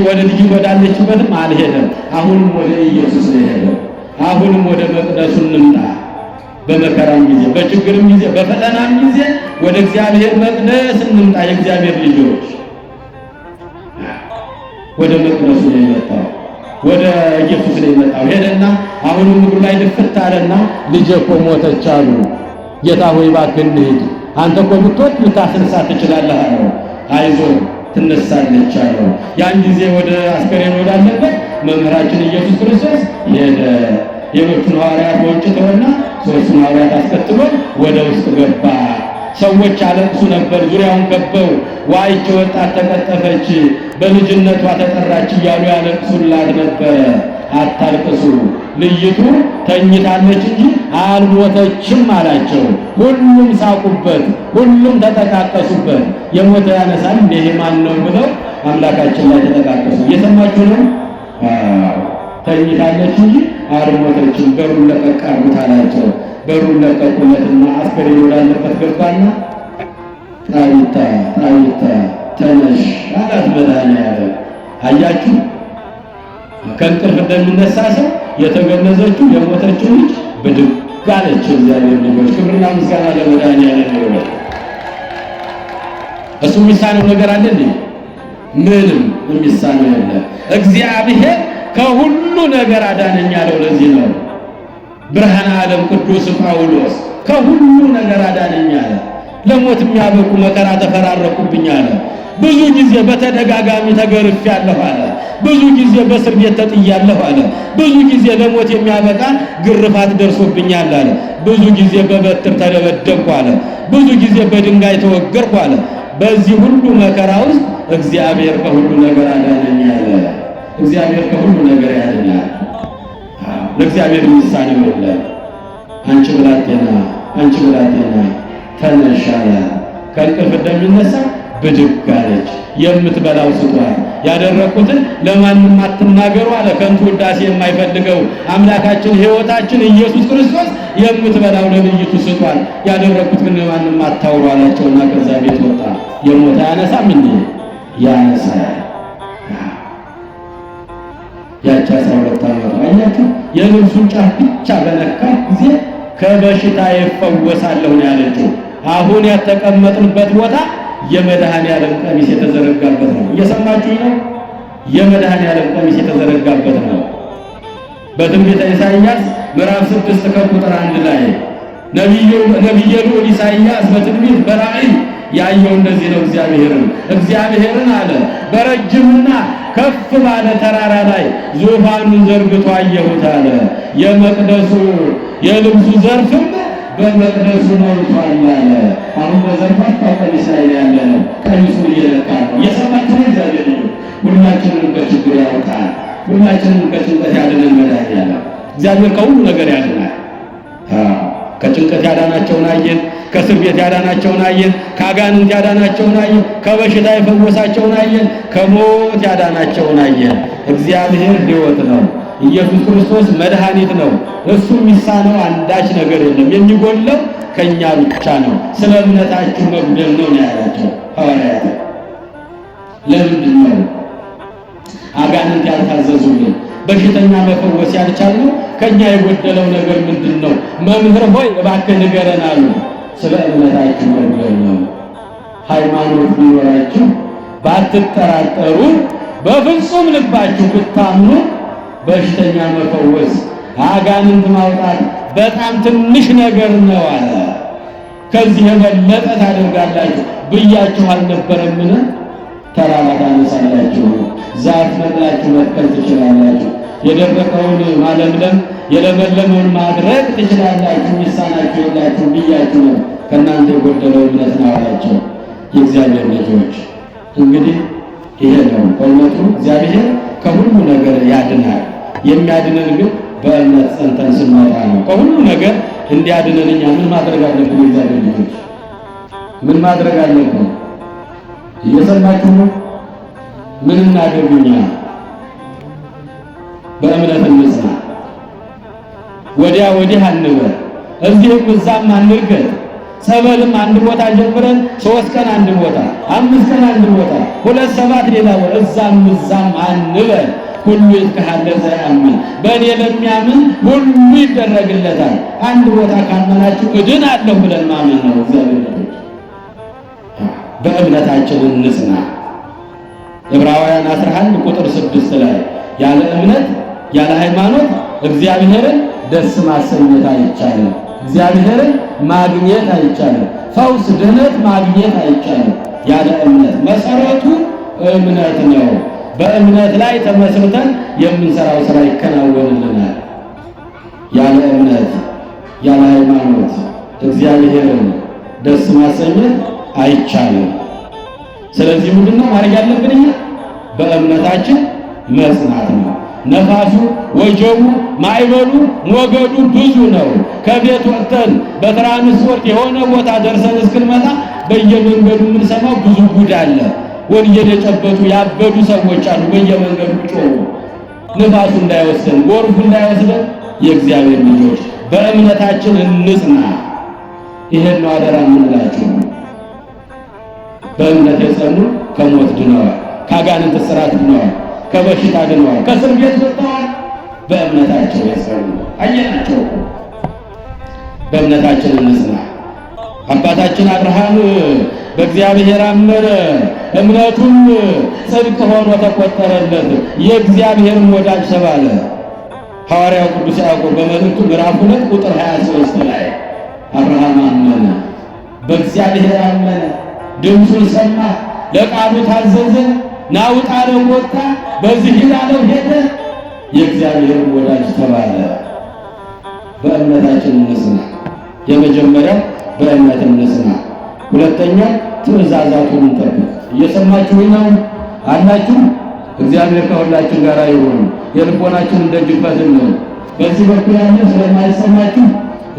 ወዳለችበትም አልሄደም። አሁንም ወደ ኢየሱስ ነው የሄደው። አሁንም ወደ መቅደሱ እንምጣ። በመከራም ጊዜ በችግርም ጊዜ በፈተናም ጊዜ ወደ እግዚአብሔር መቅደስ እንምጣ። የእግዚአብሔር ልጆች ወደ መቅደሱ ነው የመጣው፣ ወደ ኢየሱስ ነው የመጣው። ሄደና አሁንም እግሩ ላይ ድፍት አለና ልጄ እኮ ሞተች አሉ። ጌታ ሆይ እባክህ እንሂድ፣ አንተ እኮ ብትወድ ልታስነሳት ትችላለህ አለው። አይዞህ ትነሳለች አለው። ያን ጊዜ ወደ አስከሬን ወዳለበት መምህራችን ኢየሱስ ክርስቶስ ሄደ። ሌሎቹን ሐዋርያት በውጭ ተወና ሦስቱን ሐዋርያት አስከትሎ ወደ ውስጥ ገባ። ሰዎች አለቅሱ ነበር ዙሪያውን ከበው። ዋይቼ ወጣት ተቀጠፈች፣ በልጅነቷ ተጠራች እያሉ ያለቅሱላት ነበረ። አታልቅሱ፣ ልይቱ ተኝታለች እንጂ አልሞተችም አላቸው። ሁሉም ሳቁበት፣ ሁሉም ተጠቃቀሱበት። የሞተ ያነሳል እንዴ ማን ነው ብለው አምላካችን ላይ ተጠቃቀሱ። እየሰማችሁ ነው? ተኝታለች እንጂ አልሞተችም። በሩን ለቀቅ አድርጉት አላቸው። በሩን ለቀቁለትና አስከሬን ወዳለበት ገባና ጣይታ ተነሽ አላት መድኃኒዓለም። አያችሁ ከእንቅልፍ እንደሚነሳ ሰው የተገነዘችው የሞተችው ልጅ ብድግ አለች። እግዚአብሔር ልጆች ክብርና ምስጋና ለመድኃኒዓለም ይሁን። እሱ የሚሳነው ነገር አለ እንዴ? ምንም የሚሳነው የለም። እግዚአብሔር ከሁሉ ነገር አዳነኝ ያለው ለዚህ ነው። ብርሃነ ዓለም ቅዱስ ጳውሎስ ከሁሉ ነገር አዳነኝ አለ። ለሞት የሚያበቁ መከራ ተፈራረቁብኝ አለ። ብዙ ጊዜ በተደጋጋሚ ተገርፌያለሁ አለ። ብዙ ጊዜ በእስር ቤት ተጥያለሁ አለ። ብዙ ጊዜ ለሞት የሚያበቃ ግርፋት ደርሶብኛል አለ። ብዙ ጊዜ በበትር ተደበደብኩ አለ። ብዙ ጊዜ በድንጋይ ተወገርኩ አለ። በዚህ ሁሉ መከራ ውስጥ እግዚአብሔር ከሁሉ ነገር አዳነኝ አለ። እግዚአብሔር ከሁሉ ነገር ያድናል። ለእግዚአብሔር የሚሳነው የለም። አንቺ ብላቴና ተነሽ አላት። ከእንቅልፍ እንደሚነሳ ብድግ አለች። የምትበላው ስጧት፣ ያደረኩትን ለማንም አትናገሩ አለ። ከንቱ ውዳሴ የማይፈልገው አምላካችን ሕይወታችን ኢየሱስ ክርስቶስ የምትበላው ለልጅቱ ስጧት፣ ያደረኩት ግን ለማንም አታውሩ አላቸውና ከዛ ቤት ወጣ። የሞተ ያነሳም እንዴ? ያነሳል። ያቺ 12 ዓመት አያችሁ፣ የልብሱን ጫፍ ብቻ በነካ ጊዜ ከበሽታ ይፈወሳለሁ ነው ያለችው። አሁን ያተቀመጥንበት ቦታ የመድኃኒዓለም ቀሚስ የተዘረጋበት ነው። እየሰማችሁ ነው? የመድኃኒዓለም ቀሚስ የተዘረጋበት ነው። በትንቢተ ኢሳይያስ ምዕራፍ 6 ከቁጥር 1 ላይ ነቢዩ ልዑል ኢሳይያስ በትንቢት በራእይ ያየው እንደዚህ ነው። እግዚአብሔርን አለ በረጅምና ከፍ ባለ ተራራ ላይ ዙፋኑን ዘርግቶ አየሁት አለ። የመቅደሱ የልብሱ ዘርፍም በመቅደሱ ሞልቷል አለ። አሁን በዘርፋት ቀሚስ ላይ ያለ ነው። ቀሚሱን እየለካ ነው። የሰማችሁ እግዚአብሔር ሁላችንን ከችግር ያወጣል። ሁላችንን ከጭንቀት ያድነን መድኃኒዓለም እግዚአብሔር ከሁሉ ነገር ያድናል። ከጭንቀት ያዳናቸውን አየን። ከእስር ቤት ያዳናቸውን አየን። ከአጋንንት ያዳናቸውን አየን። ከበሽታ የፈወሳቸውን አየን። ከሞት ያዳናቸውን አየን። እግዚአብሔር ሕይወት ነው። ኢየሱስ ክርስቶስ መድኃኒት ነው። እሱ የሚሳነው አንዳች ነገር የለም። የሚጎለው ከኛ ብቻ ነው። ስለ እምነታችሁ መጉደል ነው ያላቸው ሐዋርያት። ለምንድን ነው አጋንንት ያልታዘዙልን? በሽተኛ መፈወስ ያልቻሉ ከኛ የጎደለው ነገር ምንድን ነው? መምህር ሆይ እባክህ ንገረን አሉ። ስለ እምነታችሁ መጉደል ነው። ሃይማኖት ቢኖራችሁ ባትጠራጠሩ፣ በፍጹም ልባችሁ ብታምኑ በሽተኛ መፈወስ አጋንንት ማውጣት በጣም ትንሽ ነገር ነው አለ። ከዚህ የበለጠ ታደርጋላችሁ ብያችሁ አልነበረምን? ተራራ ታነሳላችሁ፣ ዛፍ ነቅላችሁ መትከል ትችላላችሁ፣ የደረቀውን ማለምለም የለመለመውን ማድረግ ትችላላችሁ፣ ሚሳናችሁ የላችሁ ብያችሁ ነው። ከእናንተ የጎደለው እምነት ነው አላቸው። የእግዚአብሔር ልጆች እንግዲህ ይሄ ነው በእውነቱ እግዚአብሔር ከሁሉ ነገር ያድናል። የሚያድነን ግን በእምነት ጸንተን ስንመጣ ነው። ከሁሉ ነገር እንዲያድነን እኛ ምን ማድረግ አለብን? የእግዚአብሔር ልጆች ምን ማድረግ አለብን? እየሰማችሁ ነው? ምን እናደርግኛ? በእምነት እንጽና። ወዲያ ወዲህ አንበል፣ እዚህም እዛም አንርገጥ። ጸበልም አንድ ቦታ ጀምረን 3 ቀን አንድ ቦታ፣ 5 ቀን አንድ ቦታ፣ 2 7 ሌላ ቦታ እዛም አንበል። ሁሉ ይትካለ ዘያምን፣ በእኔ ለሚያምን ሁሉ ይደረግለታል። አንድ ቦታ ካመናችሁ እድናለሁ ብለን ማመን ነው። እግዚአብሔር ልጆች በእምነታችን እንጽና። ዕብራውያን 11 ቁጥር 6 ላይ ያለ እምነት ያለ ሃይማኖት እግዚአብሔርን ደስ ማሰኘት አይቻልም። እግዚአብሔርን ማግኘት አይቻልም። ፈውስ፣ ድህነት ማግኘት አይቻልም ያለ እምነት። መሰረቱ እምነት ነው። በእምነት ላይ ተመስርተን የምንሰራው ስራ ይከናወንልናል። ያለ እምነት ያለ ሃይማኖት እግዚአብሔርን ደስ ማሰኘት አይቻልም። ስለዚህ ምንድነው ማድረግ ያለብን? እኛ በእምነታችን መጽናት ነው። ነፋሱ፣ ወጀቡ፣ ማዕበሉ፣ ሞገዱ ብዙ ነው። ከቤት ወጥተን በትራንስፖርት የሆነ ቦታ ደርሰን እስክንመጣ በየመንገዱ የምንሰማው ብዙ ጉድ አለ። ወንጌል የጨበጡ ያበዱ ሰዎች አሉ። በየመንገዱ ጮሁ። ነፋሱ እንዳይወስደን፣ ጎርፉ እንዳይወስደን የእግዚአብሔር ልጆች በእምነታችን እንጽና። ይሄን ነው አደራ የምንላችሁ። በእምነት የጸኑ ከሞት ድነዋል፣ ከአጋንንት እስራት ድነዋል፣ ከበሽታ ድነዋል፣ ከእስር ቤት ወጥተዋል። በእምነታቸው የጸኑ አየናቸው። በእምነታችን እንጽና። አባታችን አብርሃም በእግዚአብሔር አመነ፣ እምነቱም ጽድቅ ሆኖ ተቆጠረለት፣ የእግዚአብሔርም ወዳጅ ተባለ። ሐዋርያው ቅዱስ ያዕቆብ በመልእክቱ ምዕራፍ 2 ቁጥር 23 ላይ አብርሃም አመነ፣ በእግዚአብሔር አመነ፣ ድምፁን ሰማ፣ ለቃሉ ታዘዘ፣ ናውጣ አለው ወጣ፣ በዚህ ሂድ አለው ሄደ፣ የእግዚአብሔርም ወዳጅ ተባለ። በእምነታችን እንጽና። የመጀመሪያው በእምነት እንጽና። ሁለተኛው ትእዛዛቱን እንጠብቅ። እየሰማችሁ ነው አላችሁ? እግዚአብሔር ከሁላችን ጋር ይሁን። የልቦናችንን ደጅ ክፈትልን። በዚህ በኩል ያለ ስለማይሰማችሁ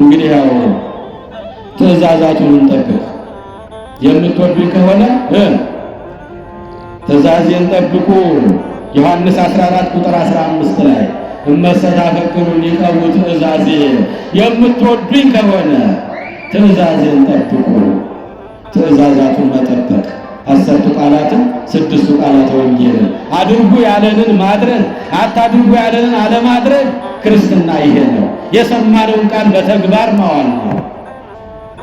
እንግዲህ ያው ትእዛዛቱን እንጠብቅ። የምትወዱኝ ከሆነ ትእዛዜን ጠብቁ። ዮሐንስ 14 ቁጥር 15 ላይ እመሰታፈቅሩን ይቀቡ ትእዛዜ፣ የምትወዱኝ ከሆነ ትእዛዜን ጠብቁ። ትእዛዛቱን መጠበቅ 10ቱ ቃላትን 6ቱ ቃላተ ወንጌልን አድርጉ ያለንን ማድረግ፣ አታድርጉ ያለንን አለማድረግ ክርስትና ይሄ ነው። የሰማነውን ቃል በተግባር ማዋል ነው።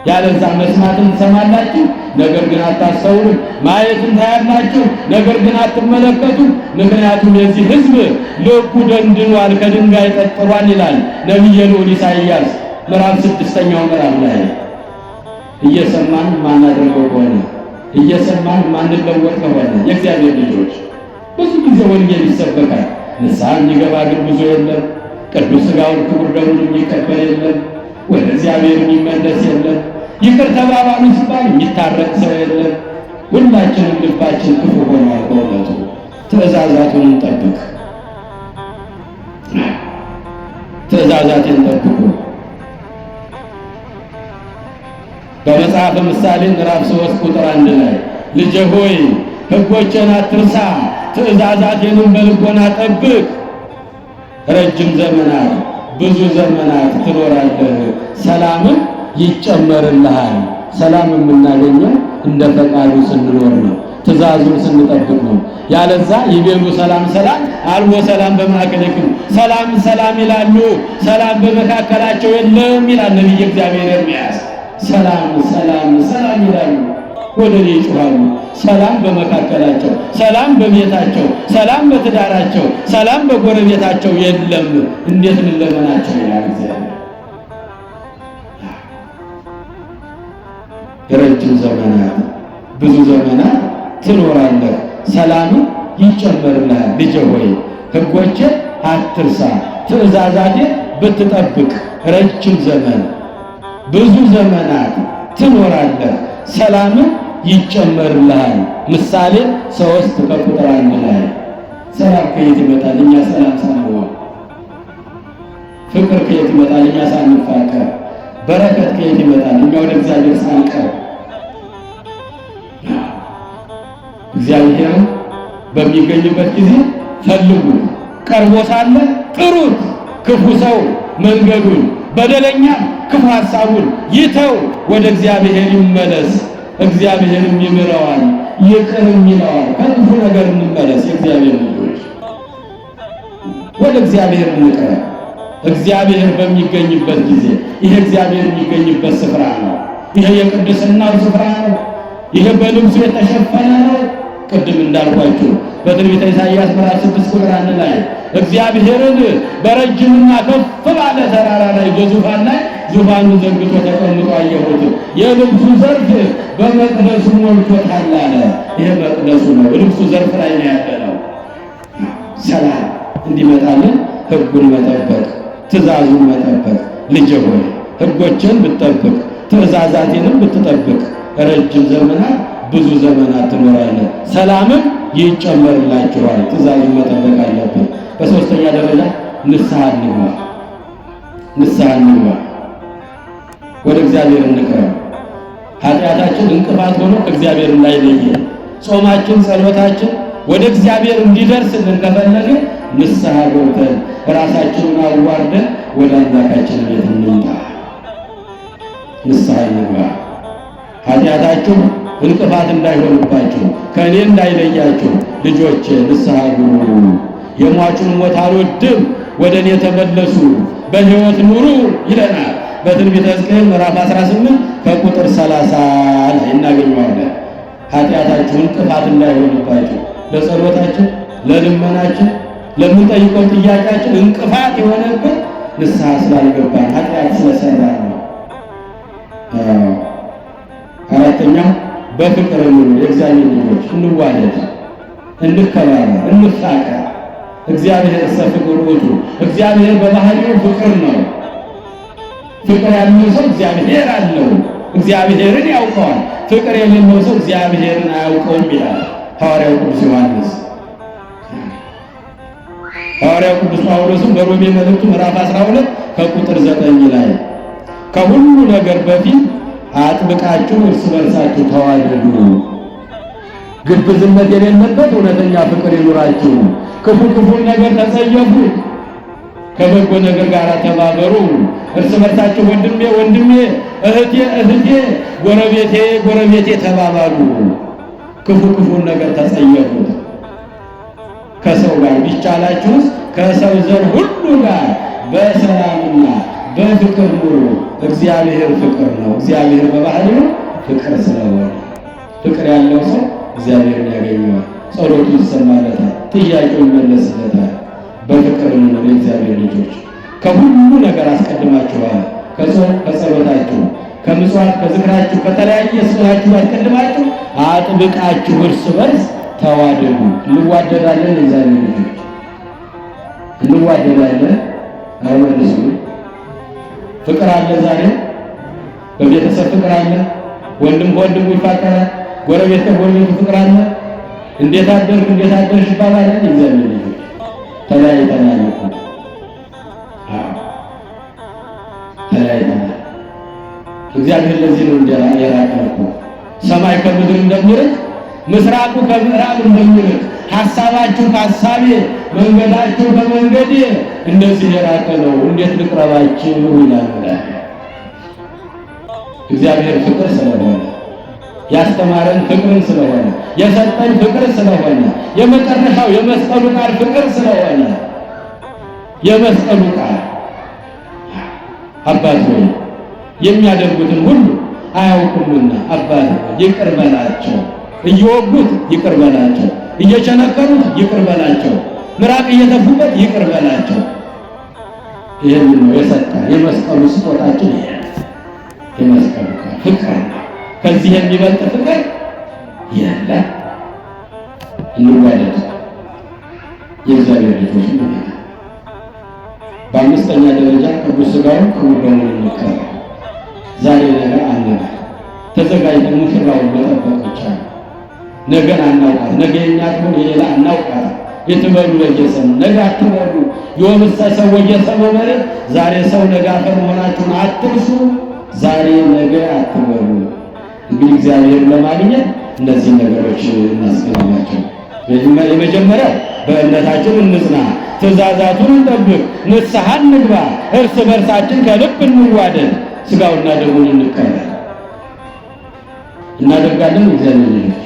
ያለዛ መስማትን ትሰማላችሁ፣ ነገር ግን አታስተውሉም። ማየትን ታያላችሁ፣ ነገር ግን አትመለከቱም። ምክንያቱም የዚህ ሕዝብ ልቡ ደንድኗል፣ ከድንጋይ ጠጥሯል ይላል ነቢየ ልዑል ኢሳይያስ ምዕራፍ 6ኛው ምዕራፍ ላይ። እየሰማን ማናደርገው ከሆነ እየሰማን ማንለወጥ ከሆነ የእግዚአብሔር ልጆች ብዙ ጊዜ ወንጌል ይሰበካል፣ ንስሐ የሚገባ ግን ብዙ የለም። ቅዱስ ሥጋውን ክቡር ደሙን የሚቀበል የለም። ወደ እግዚአብሔር የሚመለስ የለም። ይቅር ተባባሉ ሲባል የሚታረቅ ሰው የለም። ሁላችንም ልባችን ክፉ ሆኗል። በእውነቱ ትእዛዛቱን እንጠብቅ። ትእዛዛትን ጠብቁ። በመጽሐፈ ምሳሌ ምዕራፍ 3 ቁጥር 1 ላይ ልጄ ሆይ ሕጎቼን አትርሳ፣ ትእዛዛቴንም በልቦና ጠብቅ፣ ረጅም ዘመናት ብዙ ዘመናት ትኖራለህ፣ ሰላምን ይጨመርልሃል። ሰላም የምናገኘው እንደ ፈቃዱ ስንኖር ነው፣ ትእዛዙን ስንጠብቅ ነው። ያለዛ ይቤሉ ሰላም ሰላም አልቦ ሰላም በመካከልክም፣ ሰላም ሰላም ይላሉ፣ ሰላም በመካከላቸው የለም ይላል ነቢየ እግዚአብሔር ኤርምያስ። ሰላም ሰላም ሰላም ይላሉ፣ ወደ እኔ ይጮኻሉ። ሰላም በመካከላቸው፣ ሰላም በቤታቸው፣ ሰላም በትዳራቸው፣ ሰላም በጎረቤታቸው የለም። እንዴት እንለመናቸው ይላል እግዚአብሔር። ረጅም ዘመናት ብዙ ዘመናት ትኖራለህ፣ ሰላምን ይጨመርልሃል። ልጄ ሆይ ሕጎቼን አትርሳ፣ ትእዛዛቴን ብትጠብቅ ረጅም ዘመን ብዙ ዘመናት ትኖራለህ፣ ሰላምን ይጨመርልሃል። ምሳሌ 3 ከቁጥር 1 ላይ ሰላም ከየት ይመጣል? እኛ ሰላም ሳንሆን። ፍቅር ከየት ይመጣል? እኛ ሳንፋቀር። በረከት ከየት ይመጣል? እኛ ወደ እግዚአብሔር ሳንቀርብ። እግዚአብሔር በሚገኝበት ጊዜ ፈልጉት፣ ቀርቦ ሳለ ጥሩት። ክፉ ሰው መንገዱን፣ በደለኛ ክፉ ሐሳቡን ይተው፣ ወደ እግዚአብሔር ይመለስ፣ እግዚአብሔርም ይምረዋል፣ ይቅርም ይለዋል። ከክፉ ነገር እንመለስ። የእግዚአብሔር ልጆች ወደ እግዚአብሔር እንቅረብ። እግዚአብሔር በሚገኝበት ጊዜ ይሄ እግዚአብሔር የሚገኝበት ስፍራ ነው። ይሄ የቅድስናው ስፍራ ነው። ይሄ በልብሱ የተሸፈነ ነው። ቅድም እንዳልኳችሁ በትንቢተ ኢሳይያስ ምዕራፍ 6 ቁጥር 1 ላይ እግዚአብሔርን በረጅምና ከፍ ባለ ተራራ ላይ በዙፋን ላይ ዙፋኑን ዘርግቶ ተቀምጦ አየሁት፣ የልብሱ ዘርፍ በመቅደሱ ሞልቶታል አለ። ይሄ መቅደሱ ነው፣ ልብሱ ዘርፍ ላይ ነው ያለው። ሰላም እንዲመጣልን ሕጉን መጠበቅ፣ ትእዛዙን መጠበቅ። ልጄ ሆይ ሕጎችን ብትጠብቅ ትእዛዛቴንም ብትጠብቅ ረጅም ዘመናት ብዙ ዘመናት ትኖራለህ፣ ሰላምም ይጨመርላችኋል። ትእዛዙን መጠበቅ አለብን። በሶስተኛ ደረጃ ንስሐ እንግባ። ንስሐ እንግባ፣ ወደ እግዚአብሔር እንቅረብ። ኃጢአታችን እንቅፋት ሆኖ ከእግዚአብሔር እንዳይለየን፣ ጾማችን፣ ጸሎታችን ወደ እግዚአብሔር እንዲደርስልን ከፈለግን ንስሐ ገብተን ራሳችንን አዋርደን ወደ አምላካችን ቤት እንምጣ። ንስሐ እንግባ። ኃጢአታችሁ እንቅፋት እንዳይሆንባችሁ፣ ከእኔ እንዳይለያችሁ ልጆቼ ንስሐ ግቡ። የሟቹን ሞት አልወድም፣ ወደ እኔ ተመለሱ፣ በሕይወት ኑሩ ይለናል። በትንቢተ ሕዝቅኤል ምዕራፍ 18 ከቁጥር 30 ላይ እናገኘዋለን። ኃጢአታችሁ እንቅፋት እንዳይሆንባችሁ ለጸሎታችን፣ ለልመናችን፣ ለምንጠይቀው ጥያቄያችን እንቅፋት የሆነብን ንስሐ ስላልገባን ኃጢአት ስለሰራን ነው። አራተኛው በፍቅር እንኑር። የእግዚአብሔር ልጆች እንዋደድ፣ እንከባበር፣ እንፋቀር። እግዚአብሔር ፍቅር ውእቱ፣ እግዚአብሔር በባህሪው ፍቅር ነው። ፍቅር ያለው ሰው እግዚአብሔር አለው፣ እግዚአብሔርን ያውቀዋል። ፍቅር የሌለው ሰው እግዚአብሔርን አያውቀውም ይላል ሐዋርያው ቅዱስ ዮሐንስ። ሐዋርያው ቅዱስ ጳውሎስም በሮሜ መልእክቱ ምዕራፍ 12 ከቁጥር 9 ላይ ከሁሉ ነገር በፊት አጥብቃችሁ እርስ በርሳችሁ ተዋደዱ፣ ግብዝነት የሌለበት እውነተኛ ፍቅር ይኑራችሁ፣ ክፉን ነገር ተጸየፉ፣ ከበጎ ነገር ጋር ተባበሩ፣ እርስ በርሳችሁ ወንድሜ፣ እህቴ፣ ጎረቤቴ ተባባሉ፣ ክፉን ነገር ተጸየፉት። ከሰው ጋር ቢቻላችሁስ ከሰው ዘር ሁሉ ጋር በሰላምና በፍቅር ኑሩ። እግዚአብሔር ፍቅር ነው። እግዚአብሔር በባህሪው ፍቅር ስለሆነ ፍቅር ያለው ሰው እግዚአብሔርን ያገኘዋል። ጸሎቱ ይሰማለታል፣ ጥያቄው ይመለስለታል። በፍቅር ነው የእግዚአብሔር ልጆች። ከሁሉ ነገር አስቀድማችኋል። ከጾም ከጸሎታችሁ፣ ከምጽዋት ከዝክራችሁ፣ ከተለያየ ስራችሁ አስቀድማችሁ አጥብቃችሁ እርስ በርስ ተዋደዱ። እንዋደዳለን። የእግዚአብሔር ልጆች እንዋደዳለን። አይመልሱ ፍቅር አለ። ዛሬ በቤተሰብ ፍቅር አለ። ወንድም ከወንድሙ ይፋቀራል። ጎረቤት ከጎረቤቱ ፍቅር አለ። እንዴት አደርሽ ይባባላል። የእግዚአብሔር ልጆች ተለያይተናል እኮ ተለያይተናል። እግዚአብሔር ለዚህ ነው የራቀን እኮ። ሰማይ ከምድር እንደሚርቅ ምስራቁ ከምዕራብ እንደሚርቅ ሐሳባችሁ ከሐሳቤ መንገዳችሁ ከመንገዴ እንደዚህ የራቀ ነው። እንዴት ልቅረባችሁ ይላል። እግዚአብሔር ፍቅር ስለሆነ ያስተማረን ፍቅርን ስለሆነ የሰጠን ፍቅር ስለሆነ የመጨረሻው የመስቀሉ ቃል ፍቅር ስለሆነ የመስቀሉ ቃል አባት ሆይ የሚያደርጉትን ሁሉ አያውቁምና አባት ይቅር በላቸው፣ እየወጉት ይቅር በላቸው፣ እየቸነከሩት ይቅር በላቸው፣ ምራቅ እየተፉበት ይቅር በላቸው። ይህን ነው የሰጠን የመስቀሉ ስጦታችን። ይሄ የመስቀሉ ቃል ፍቅር ነው። ከዚህ የሚበልጥ ፍቅር የለም። እንዋደድ የእግዚአብሔር ልጆች ነው። በአምስተኛ ደረጃ ቅዱስ ሥጋውን ክቡር ደሙን እንቀበል። ዛሬ ነገ አንበል። ተዘጋጅተን ሙሽራውን መጠበቅ ብቻ ነው። ነገን አናውቃት። ነገ የኛ ትሆን የሌላ አናውቃት። የትበሉ ለየሰሙ ነገ አትበሉ። የወምሰ ሰው ወየሰሙ ማለት ዛሬ ሰው ነገ አፈር መሆናችሁን አትርሱ። ዛሬ ነገ አትበሉ። እንግዲህ እግዚአብሔር ለማግኘት እነዚህ ነገሮች እናስገናኛቸው። የመጀመሪያው በእምነታችን እንጽና፣ ትእዛዛቱን እንጠብቅ፣ ንስሐ እንግባ፣ እርስ በርሳችን ከልብ እንዋደድ፣ ሥጋውና ደሙን እንቀበል። እናደርጋለን እግዚአብሔር ልጆች።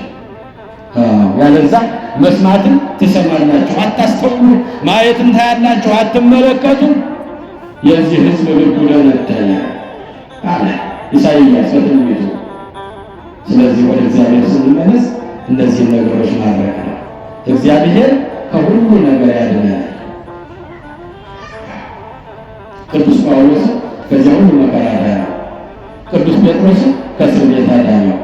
ያለዛ መስማትን ትሰማላችሁ አታስተውሉ፣ ማየትን ታያላችሁ አትመለከቱ። የዚህ ሕዝብ ልቡ ደነደነ አለ ኢሳይያስ በትንቢቱ። ስለዚህ ወደ እግዚአብሔር ስንመለስ እነዚህን ነገሮች ማድረግ ነው። እግዚአብሔር ከሁሉ ነገር ያድነናል። ቅዱስ ጳውሎስ ከዚያ ሁሉ መከራ አዳነው። ቅዱስ ጴጥሮስ ከእስር ቤት አዳነው።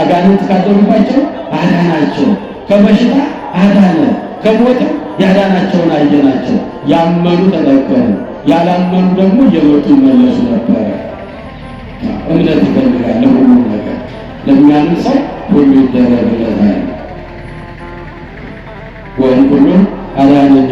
አጋንንት ካደሩባቸው አዳናቸው። ከበሽታ አዳነ። ከሞትም ያዳናቸውን አየናቸው። ያመኑ ተጠቀሙ፣ ያላመኑ ደግሞ እየመጡ ይመለሱ ነበረ። እምነት ይፈልጋል ለሁሉ ነገር። ለሚያምን ሰው ሁሉ ይደረግለታል። ወይም ሁሉ አዳነኝ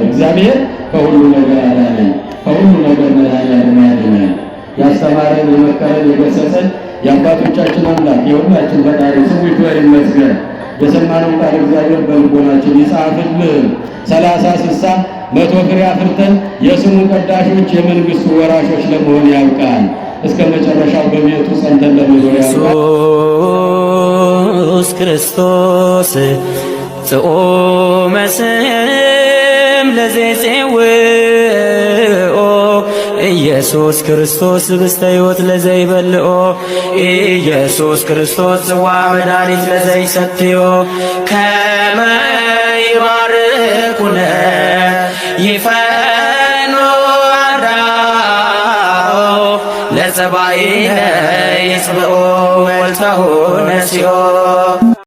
እግዚአብሔር ከሁሉ ነገር አዳነኝ። ከሁሉ ነገር መድኃኒዓለም ያድነን። ያስተማረን፣ የመከረን፣ የገሰጸን የአባቶቻችን አምላክ የሁላችን ፈጣሪ ስሙ ይክበር ይመስገን። የሰማነው ቃል እግዚአብሔር በልቦናችን ይጻፍልን። 30፣ 60፣ 100 ፍሬ አፍርተን የስሙ ቀዳሾች የመንግሥቱ ወራሾች ለመሆን ያብቃን። እስከ መጨረሻው በቤቱ ጸንተን ለመኖር ያብቃን። ኢየሱስ ክርስቶስ ጽኦመ ስም ለዘይጼውኦ ኢየሱስ ክርስቶስ ህብስተ ሕይወት ለዘይበልዖ ኢየሱስ ክርስቶስ ጽዋ መድኃኒት ለዘይሰትዮ ከመ ይባርኩነ ይፈኑ አርዳኦ ለጸባኢነ ይጽብኦ ወልተሁ ነሲኦ